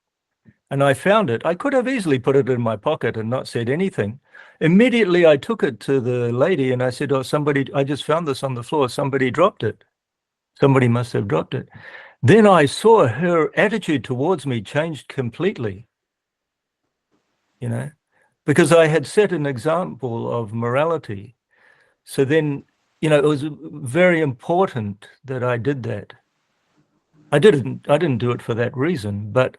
and I found it. I could have easily put it in my pocket and not said anything. Immediately, I took it to the lady and I said, "Oh, I just found this on the floor. Somebody dropped it. Somebody must have dropped it." Then I saw her attitude towards me changed completely, because I had set an example of morality. So then, it was very important that I did that. I didn't do it for that reason, but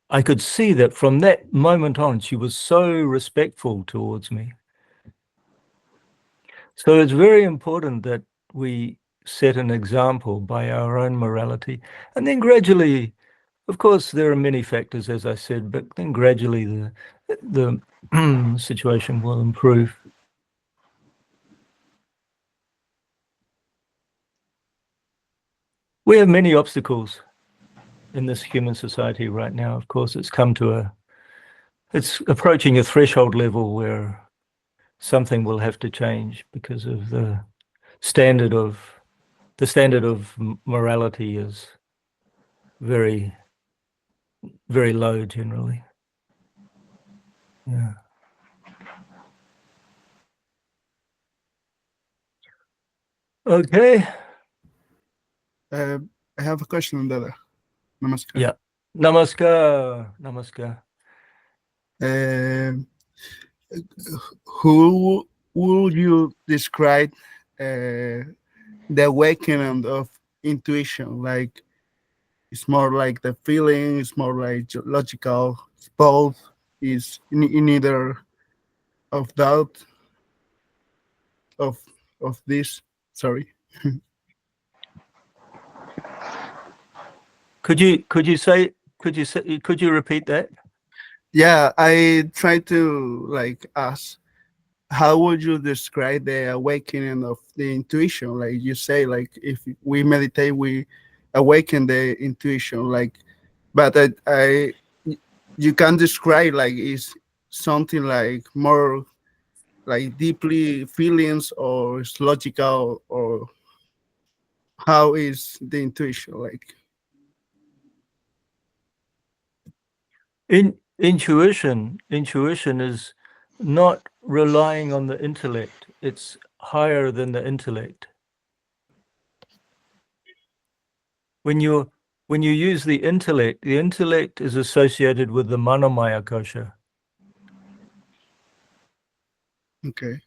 I could see that from that moment on, she was so respectful towards me. So it's very important that we set an example by our own morality. And then gradually, of course, there are many factors, as I said, but then gradually the situation will improve. We have many obstacles in this human society right now. Of course, it's approaching a threshold level where something will have to change because of the standard of morality is very, very low generally. Yeah. Okay. I have a question, Dada. Namaskar. Yeah. Namaskar. Namaskar. Who would you describe the awakening of intuition? Like, it's more like the feeling, it's more like logical, it's both, is in either of doubt of this. Sorry. Could you repeat that? Yeah, I try to like ask, how would you describe the awakening of the intuition? Like you say, like if we meditate, we awaken the intuition. Like, but you can describe like is something like more like deeply feelings or it's logical, or how is the intuition like? Intuition is not relying on the intellect. It's higher than the intellect. When you use the intellect is associated with the manomaya kosha. Okay.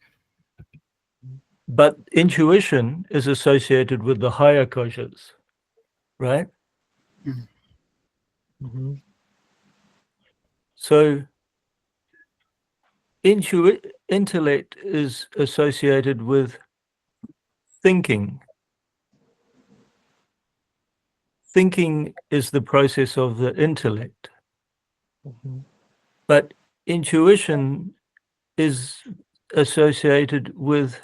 But intuition is associated with the higher koshas, right? Mhm. Mm-hmm. So intellect is associated with thinking. Thinking is the process of the intellect. Mm-hmm. But intuition is associated with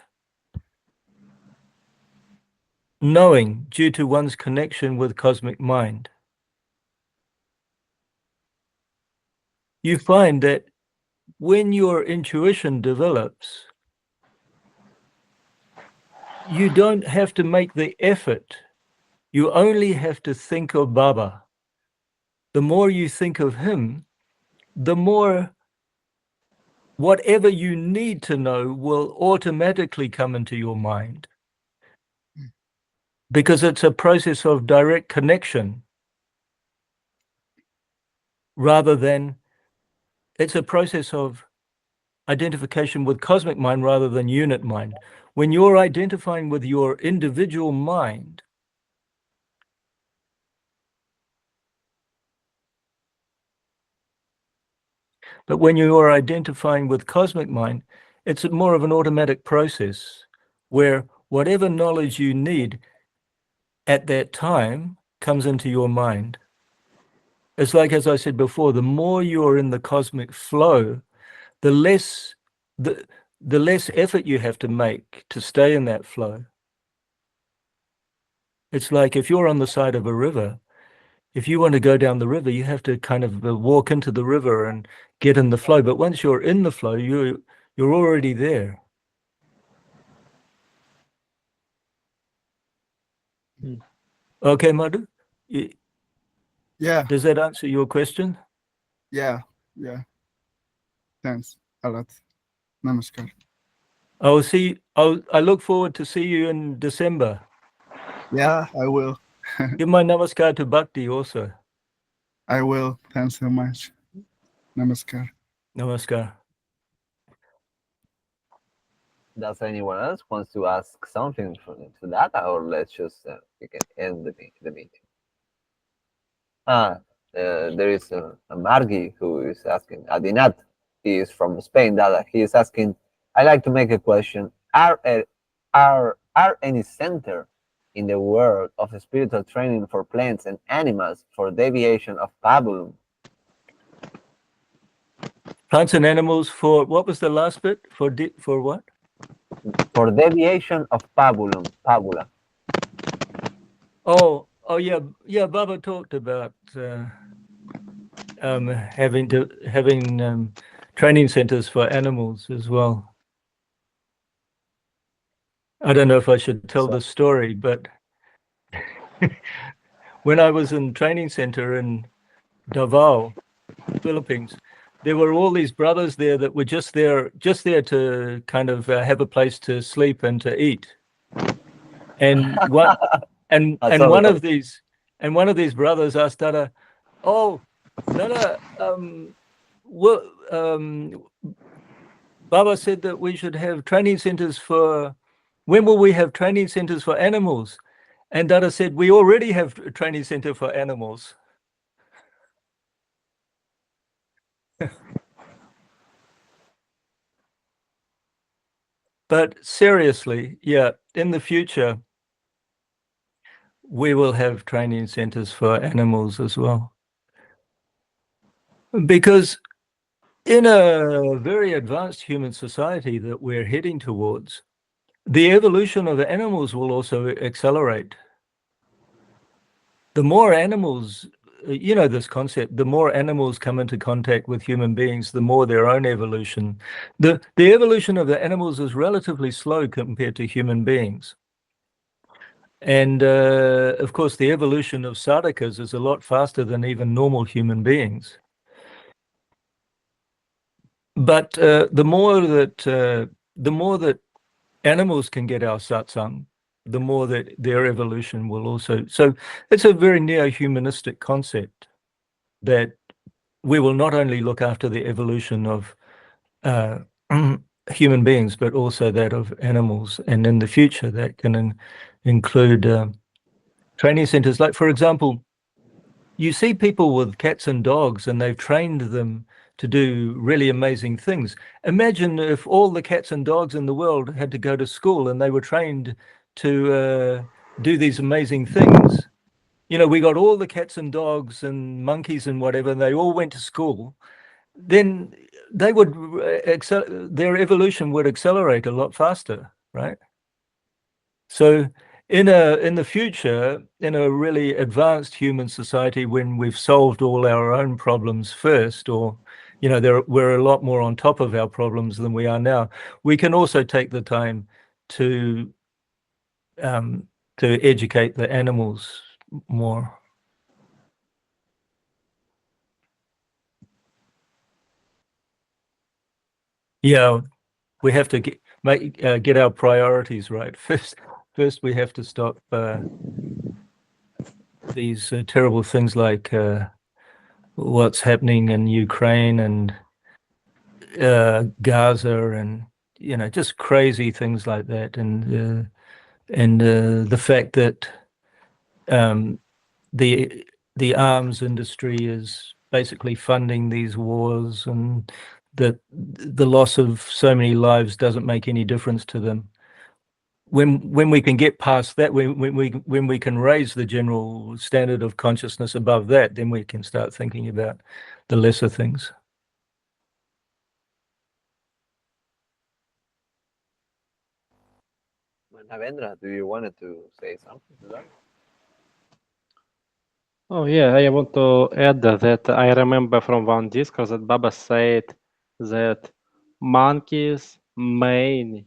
knowing due to one's connection with cosmic mind. You find that when your intuition develops, you don't have to make the effort. You only have to think of Baba. The more you think of him, the more whatever you need to know will automatically come into your mind. Because it's a process of direct connection rather than, it's a process of identification with cosmic mind rather than unit mind. When you're identifying with your individual mind, but when you are identifying with cosmic mind, it's more of an automatic process where whatever knowledge you need at that time comes into your mind. It's like, as I said before, the more you're in the cosmic flow, the less effort you have to make to stay in that flow. It's like if you're on the side of a river, if you want to go down the river, you have to kind of walk into the river and get in the flow. But once you're in the flow, you're already there. Okay, Madhu? Yeah. Does that answer your question? Yeah. Thanks a lot. Namaskar. I look forward to see you in December. Yeah, I will. Give my namaskar to Bhakti also. I will. Thanks so much. Namaskar. Namaskar. Does anyone else wants to ask something to that, or let's just we can end the meeting? There is a Margi who is asking. Adinat, he is from Spain. Dada, he is asking. I like to make a question. Are any center in the world of spiritual training for plants and animals for deviation of pabulum? Plants and animals for, what was the last bit? For what? For deviation of pabulum, pabula. Oh yeah. Baba talked about having training centers for animals as well. I don't know if I should tell the story, but when I was in training center in Davao, Philippines, there were all these brothers there that were just there to kind of have a place to sleep and to eat. And And sorry, one sorry. of these brothers asked Dada, "Oh, Dada, Baba said that we should have training centers for. When will we have training centers for animals?" And Dada said, "We already have a training center for animals." But seriously, yeah, in the future, we will have training centers for animals as well. Because in a very advanced human society that we're heading towards, the evolution of animals will also accelerate. The more animals, you know this concept, the more animals come into contact with human beings, the more their own evolution. The evolution of the animals is relatively slow compared to human beings. And of course, the evolution of sadhakas is a lot faster than even normal human beings. But the more that animals can get our satsang, the more that their evolution will also. So it's a very neo-humanistic concept that we will not only look after the evolution of human beings, but also that of animals. And in the future, that can include training centers. Like, for example, you see people with cats and dogs, and they've trained them to do really amazing things. Imagine if all the cats and dogs in the world had to go to school and they were trained to do these amazing things. You know, we got all the cats and dogs and monkeys and whatever, and they all went to school. Then they would their evolution would accelerate a lot faster, right? So in the future, in a really advanced human society, when we've solved all our own problems first, or you know, we're a lot more on top of our problems than we are now, we can also take the time to educate the animals more. Yeah, we have to get our priorities right first. First, we have to stop these terrible things like what's happening in Ukraine and Gaza, and you know, just crazy things like that, and the fact that the arms industry is basically funding these wars, and that the loss of so many lives doesn't make any difference to them. When we can get past that, when we can raise the general standard of consciousness above that, then we can start thinking about the lesser things. Navendra, do you wanted to say something to that? Oh yeah, I want to add that I remember from one discourse that Baba said that monkeys may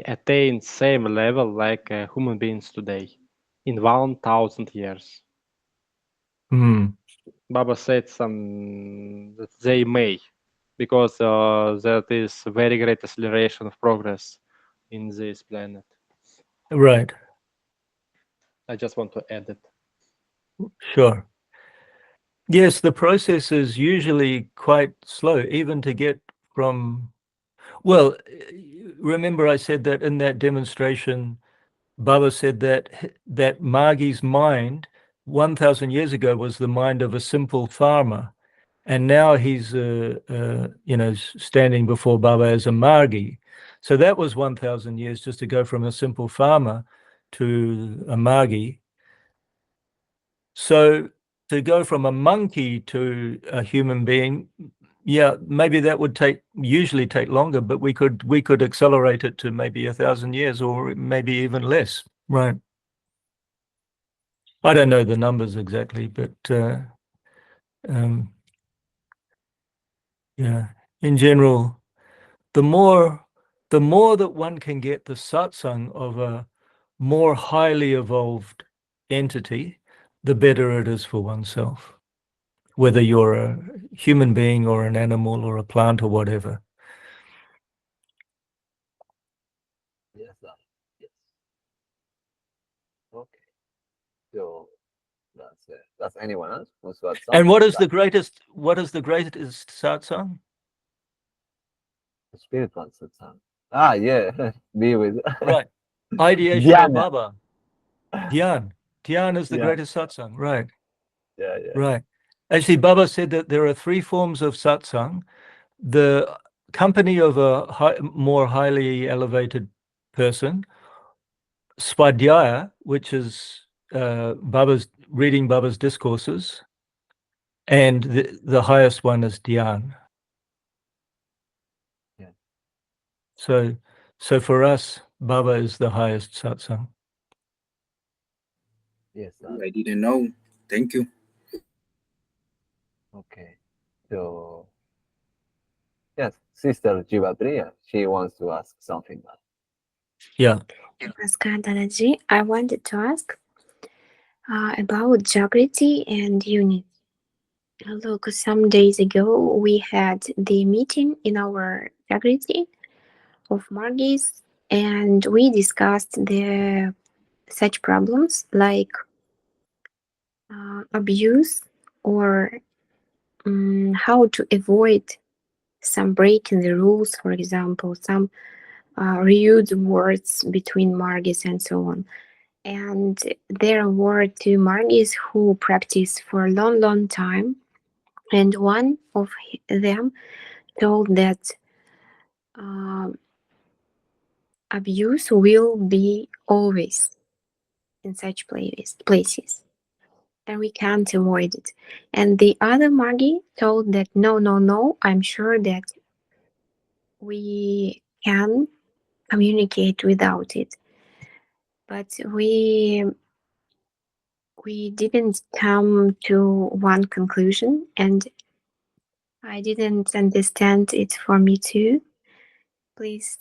attain same level like human beings today in 1,000 years. Baba said that they may, because that is very great acceleration of progress in this planet. Right. I just want to add it. Sure. Yes, the process is usually quite slow, even to get from. Well, remember I said that in that demonstration, Baba said that Margi's mind 1,000 years ago was the mind of a simple farmer, and now he's you know, standing before Baba as a Margi. So that was 1,000 years just to go from a simple farmer to a Margi. So to go from a monkey to a human being, yeah, maybe that would usually take longer, but we could accelerate it to maybe 1,000 years, or maybe even less. Right. I don't know the numbers exactly, but yeah, in general, the more that one can get the satsang of a more highly evolved entity, the better it is for oneself, whether you're a human being or an animal or a plant or whatever. Yes, yes. Does anyone else want to add And something? what is the greatest satsang? Spiritual satsang. Ah, yeah. Be with Right. Ideation of Dhyana. Baba. Dhyan. Dhyan is the Yeah, greatest satsang. Right. yeah, yeah. Right. Actually, Baba said that there are three forms of satsang. The company of a more highly elevated person, swadhyaya, which is Baba's reading Baba's discourses, and the highest one is dhyan. Yeah. So for us, Baba is the highest satsang. Yes. I didn't know. Thank you. Okay. So yes, Sister Jivatria, she wants to ask something. Yeah. Namaskar, Dadaji. I wanted to ask about Jagriti and unity. Look, some days ago we had the meeting in our Jagriti of Margis, and we discussed the such problems like abuse or how to avoid some breaking the rules, for example, some rude words between Margis and so on. And there were two Margis who practiced for a long, long time, and one of them told that abuse will be always in such places, and we can't avoid it. And the other Magi told that no, no, no, I'm sure that we can communicate without it. But we didn't come to one conclusion, and I didn't understand it for me too. Please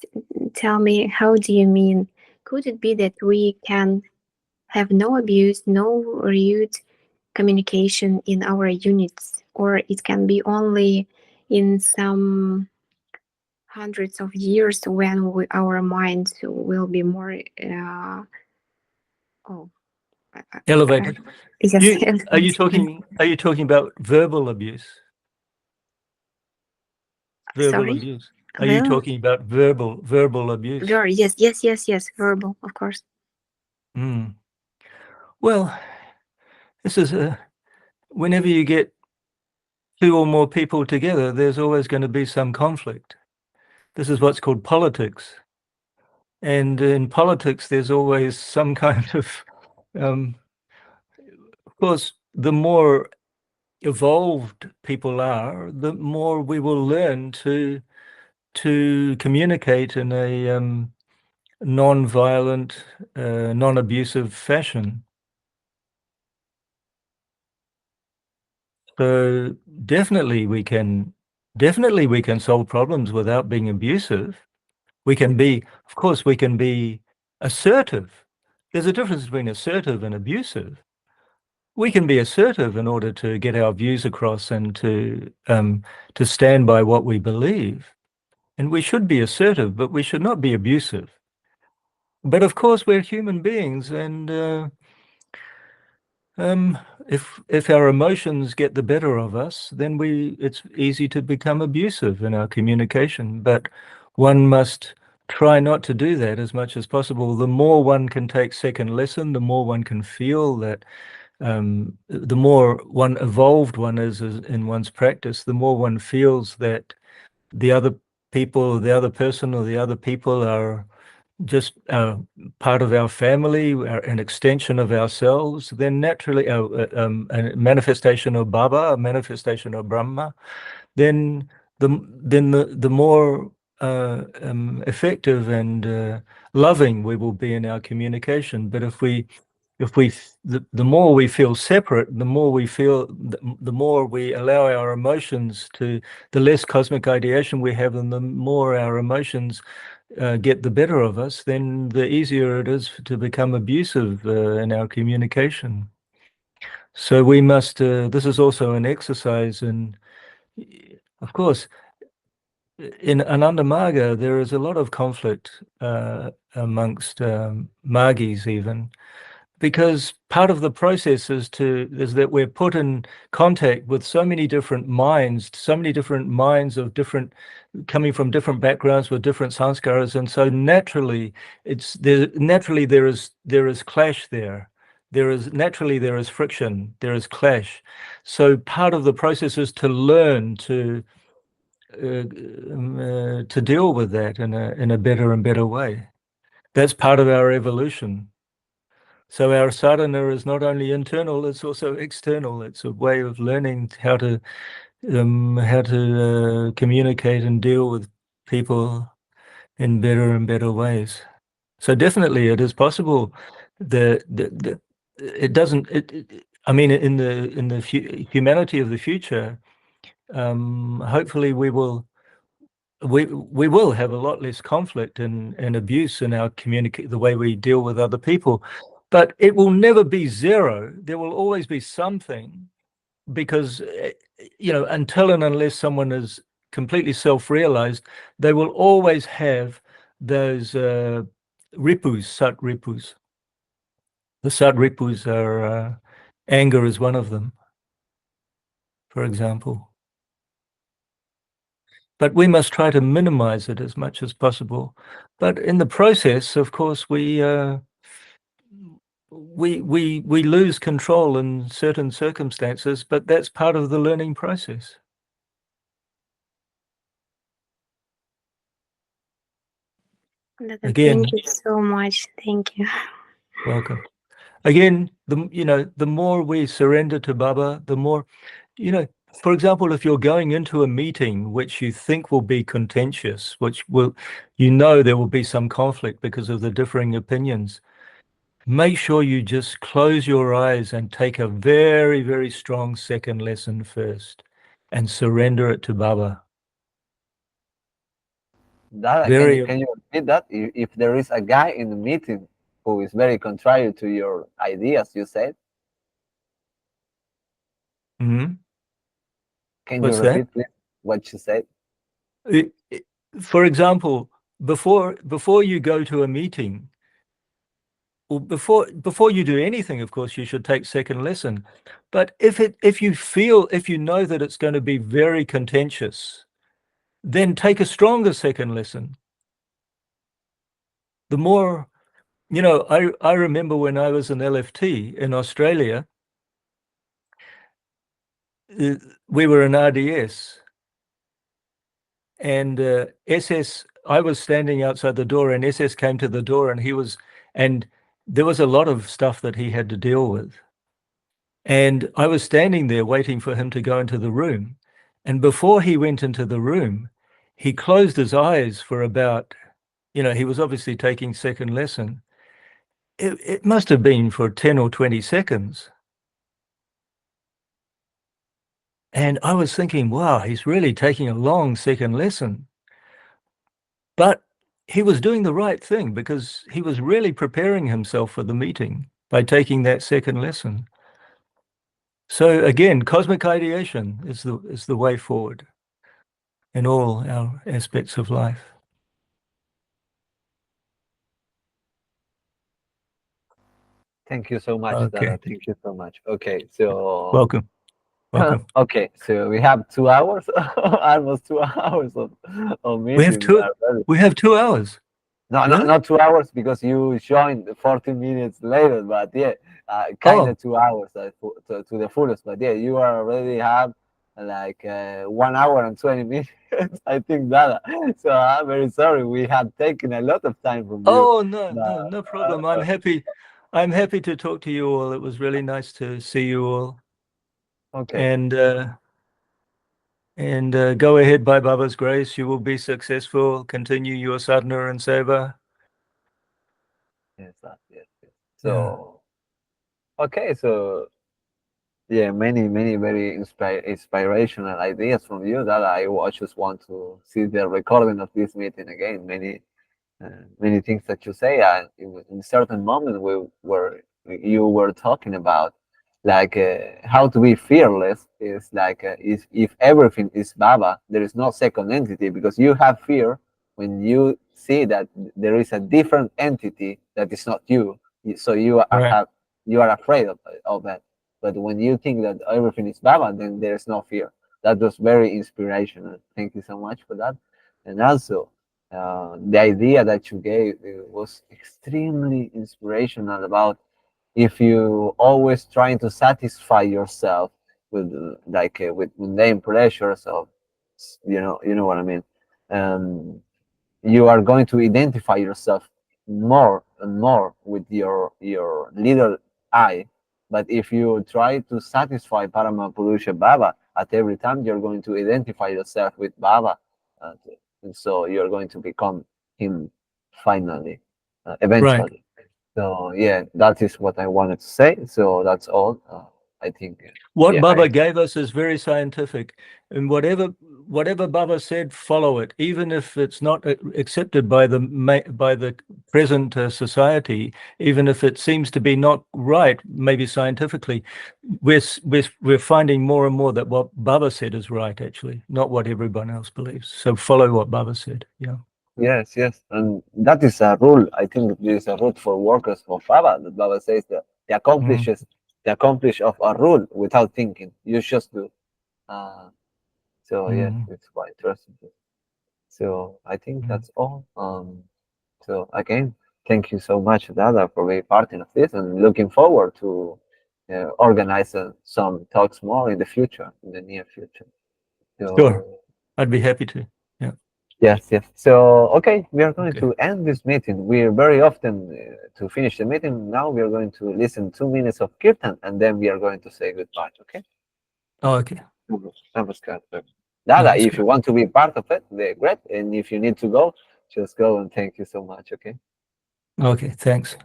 tell me, how do you mean? Could it be that we can have no abuse, no rude communication in our units, or it can be only in some hundreds of years when our minds will be more oh Elevated. yes. Are you talking about verbal abuse? Verbal Sorry. abuse. Are you talking about verbal abuse? Yes, verbal, of course. Well, this is whenever you get two or more people together, there's always going to be some conflict. This is what's called politics. And in politics, there's always some kind of course, the more evolved people are, the more we will learn to communicate in a non-violent, non-abusive fashion. So definitely we can solve problems without being abusive. We can be, of course, we can be assertive. There's a difference between assertive and abusive. We can be assertive in order to get our views across and to stand by what we believe. And we should be assertive, but we should not be abusive. But of course, we're human beings, and if our emotions get the better of us, then it's easy to become abusive in our communication. But one must try not to do that as much as possible. The more one can take second lesson, the more one can feel that the more one evolved one is in one's practice, the more one feels that the other people, the other person or the other people are just part of our family, an extension of ourselves, then naturally a manifestation of Baba, a manifestation of Brahma, then the more effective and loving we will be in our communication. But if the more we feel separate, the more we allow our emotions to, the less cosmic ideation we have, and the more our emotions get the better of us, then the easier it is to become abusive in our communication. So we must, this is also an exercise, and of course, in Ananda Marga, there is a lot of conflict amongst Margis even, because part of the process is that we're put in contact with so many different minds of different, coming from different backgrounds with different sanskaras, and so naturally there is clash there. There is friction, there is clash. So part of the process is to learn to deal with that in a better and better way. That's part of our evolution. So our sadhana is not only internal, it's also external. It's a way of learning how to communicate and deal with people in better and better ways. So definitely it is possible. It doesn't. I mean, in the humanity of the future, hopefully we will have a lot less conflict and abuse in our the way we deal with other people, but it will never be zero. There will always be something, because until and unless someone is completely self-realized, they will always have those ripus, sat ripus. The sat ripus are anger is one of them, for example. But we must try to minimize it as much as possible. But in the process, of course, we lose control in certain circumstances, but that's part of the learning process. Again, thank you so much. Thank you. welcome. Again, the more we surrender to Baba, the more, for example, if you're going into a meeting which you think will be contentious, which will, there will be some conflict because of the differing opinions, make sure you just close your eyes and take a very, very strong second lesson first and surrender it to Baba. Dada, can you repeat that? If there is a guy in the meeting who is very contrary to your ideas, you said? Mm-hmm. Can What's you repeat, please, what you said? For example, before you go to a meeting, or before you do anything, of course, you should take second lesson. But if you know that it's going to be very contentious, then take a stronger second lesson. The more, I remember when I was an LFT in Australia, we were an RDS, and SS, I was standing outside the door, and SS came to the door, and there was a lot of stuff that he had to deal with. And I was standing there waiting for him to go into the room. And before he went into the room, he closed his eyes for about, he was obviously taking second lesson. It must have been for 10 or 20 seconds. And I was thinking, wow, he's really taking a long second lesson. But he was doing the right thing, because he was really preparing himself for the meeting by taking that second lesson. So again, cosmic ideation is the way forward in all our aspects of life. Thank you so much, Okay. Dada. Thank you so much. Okay, so Welcome. okay, so we have 2 hours, almost 2 hours of meeting. We have 2 hours. No, really? not 2 hours, because you joined 40 minutes later. But yeah, kind of 2 hours to the fullest. But yeah, you already have like 1 hour and 20 minutes, I think, Dada. So I'm very sorry. We have taken a lot of time from you. Oh no problem. I'm happy to talk to you all. It was really nice to see you all. Okay. And go ahead, by Baba's grace, you will be successful. Continue your sadhana and seva. Yes. So okay, so yeah, many very inspirational ideas from you that I just want to see the recording of this meeting again. Many things that you say, and in certain moments where you were talking about, like how to be fearless is like if everything is Baba, there is no second entity, because you have fear when you see that there is a different entity that is not you. So you Right. have you are afraid of that. But when you think that everything is Baba, then there's no fear. That was very inspirational. Thank you so much for that. And also, the idea that you gave was extremely inspirational about if you always trying to satisfy yourself with with mundane pleasures of you know what I mean. Um, you are going to identify yourself more and more with your little I. But if you try to satisfy Paramapurusha Baba at every time, you're going to identify yourself with Baba, and so you're going to become him finally, Right. eventually. So yeah, that is what I wanted to say. So that's all. I think. What Yeah, Baba gave us is very scientific, and whatever Baba said, follow it, even if it's not accepted by the present society, even if it seems to be not right, maybe scientifically. We're finding more and more that what Baba said is right, actually, not what everyone else believes. So follow what Baba said. Yeah. Yes, yes, and that is a rule. I think there is a rule for workers for Baba. That Baba says that the accomplish of a rule without thinking. You just do. So yes, it's quite interesting. So I think that's all. So again, thank you so much, Dada, for being part of this, and looking forward to organize some talks more in the future, in the near future. Sure, So I'd be happy to. Yeah. yes, yes. So okay, we are going Okay. to end this meeting. We're very often to finish the meeting. Now we are going to listen 2 minutes of kirtan, and then we are going to say goodbye. Okay. Oh, okay. Namaskar. Dada, if Namaskar. you want to be part of it, great. And if you need to go, just go. And thank you so much. Okay. Okay, thanks.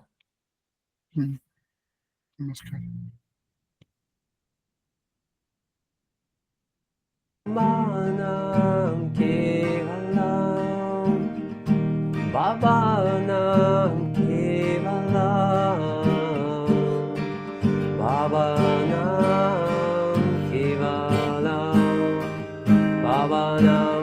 Namaskar. Manam Kevalam Bhavanam Kevalam Bhavanam Kevalam Bhavanam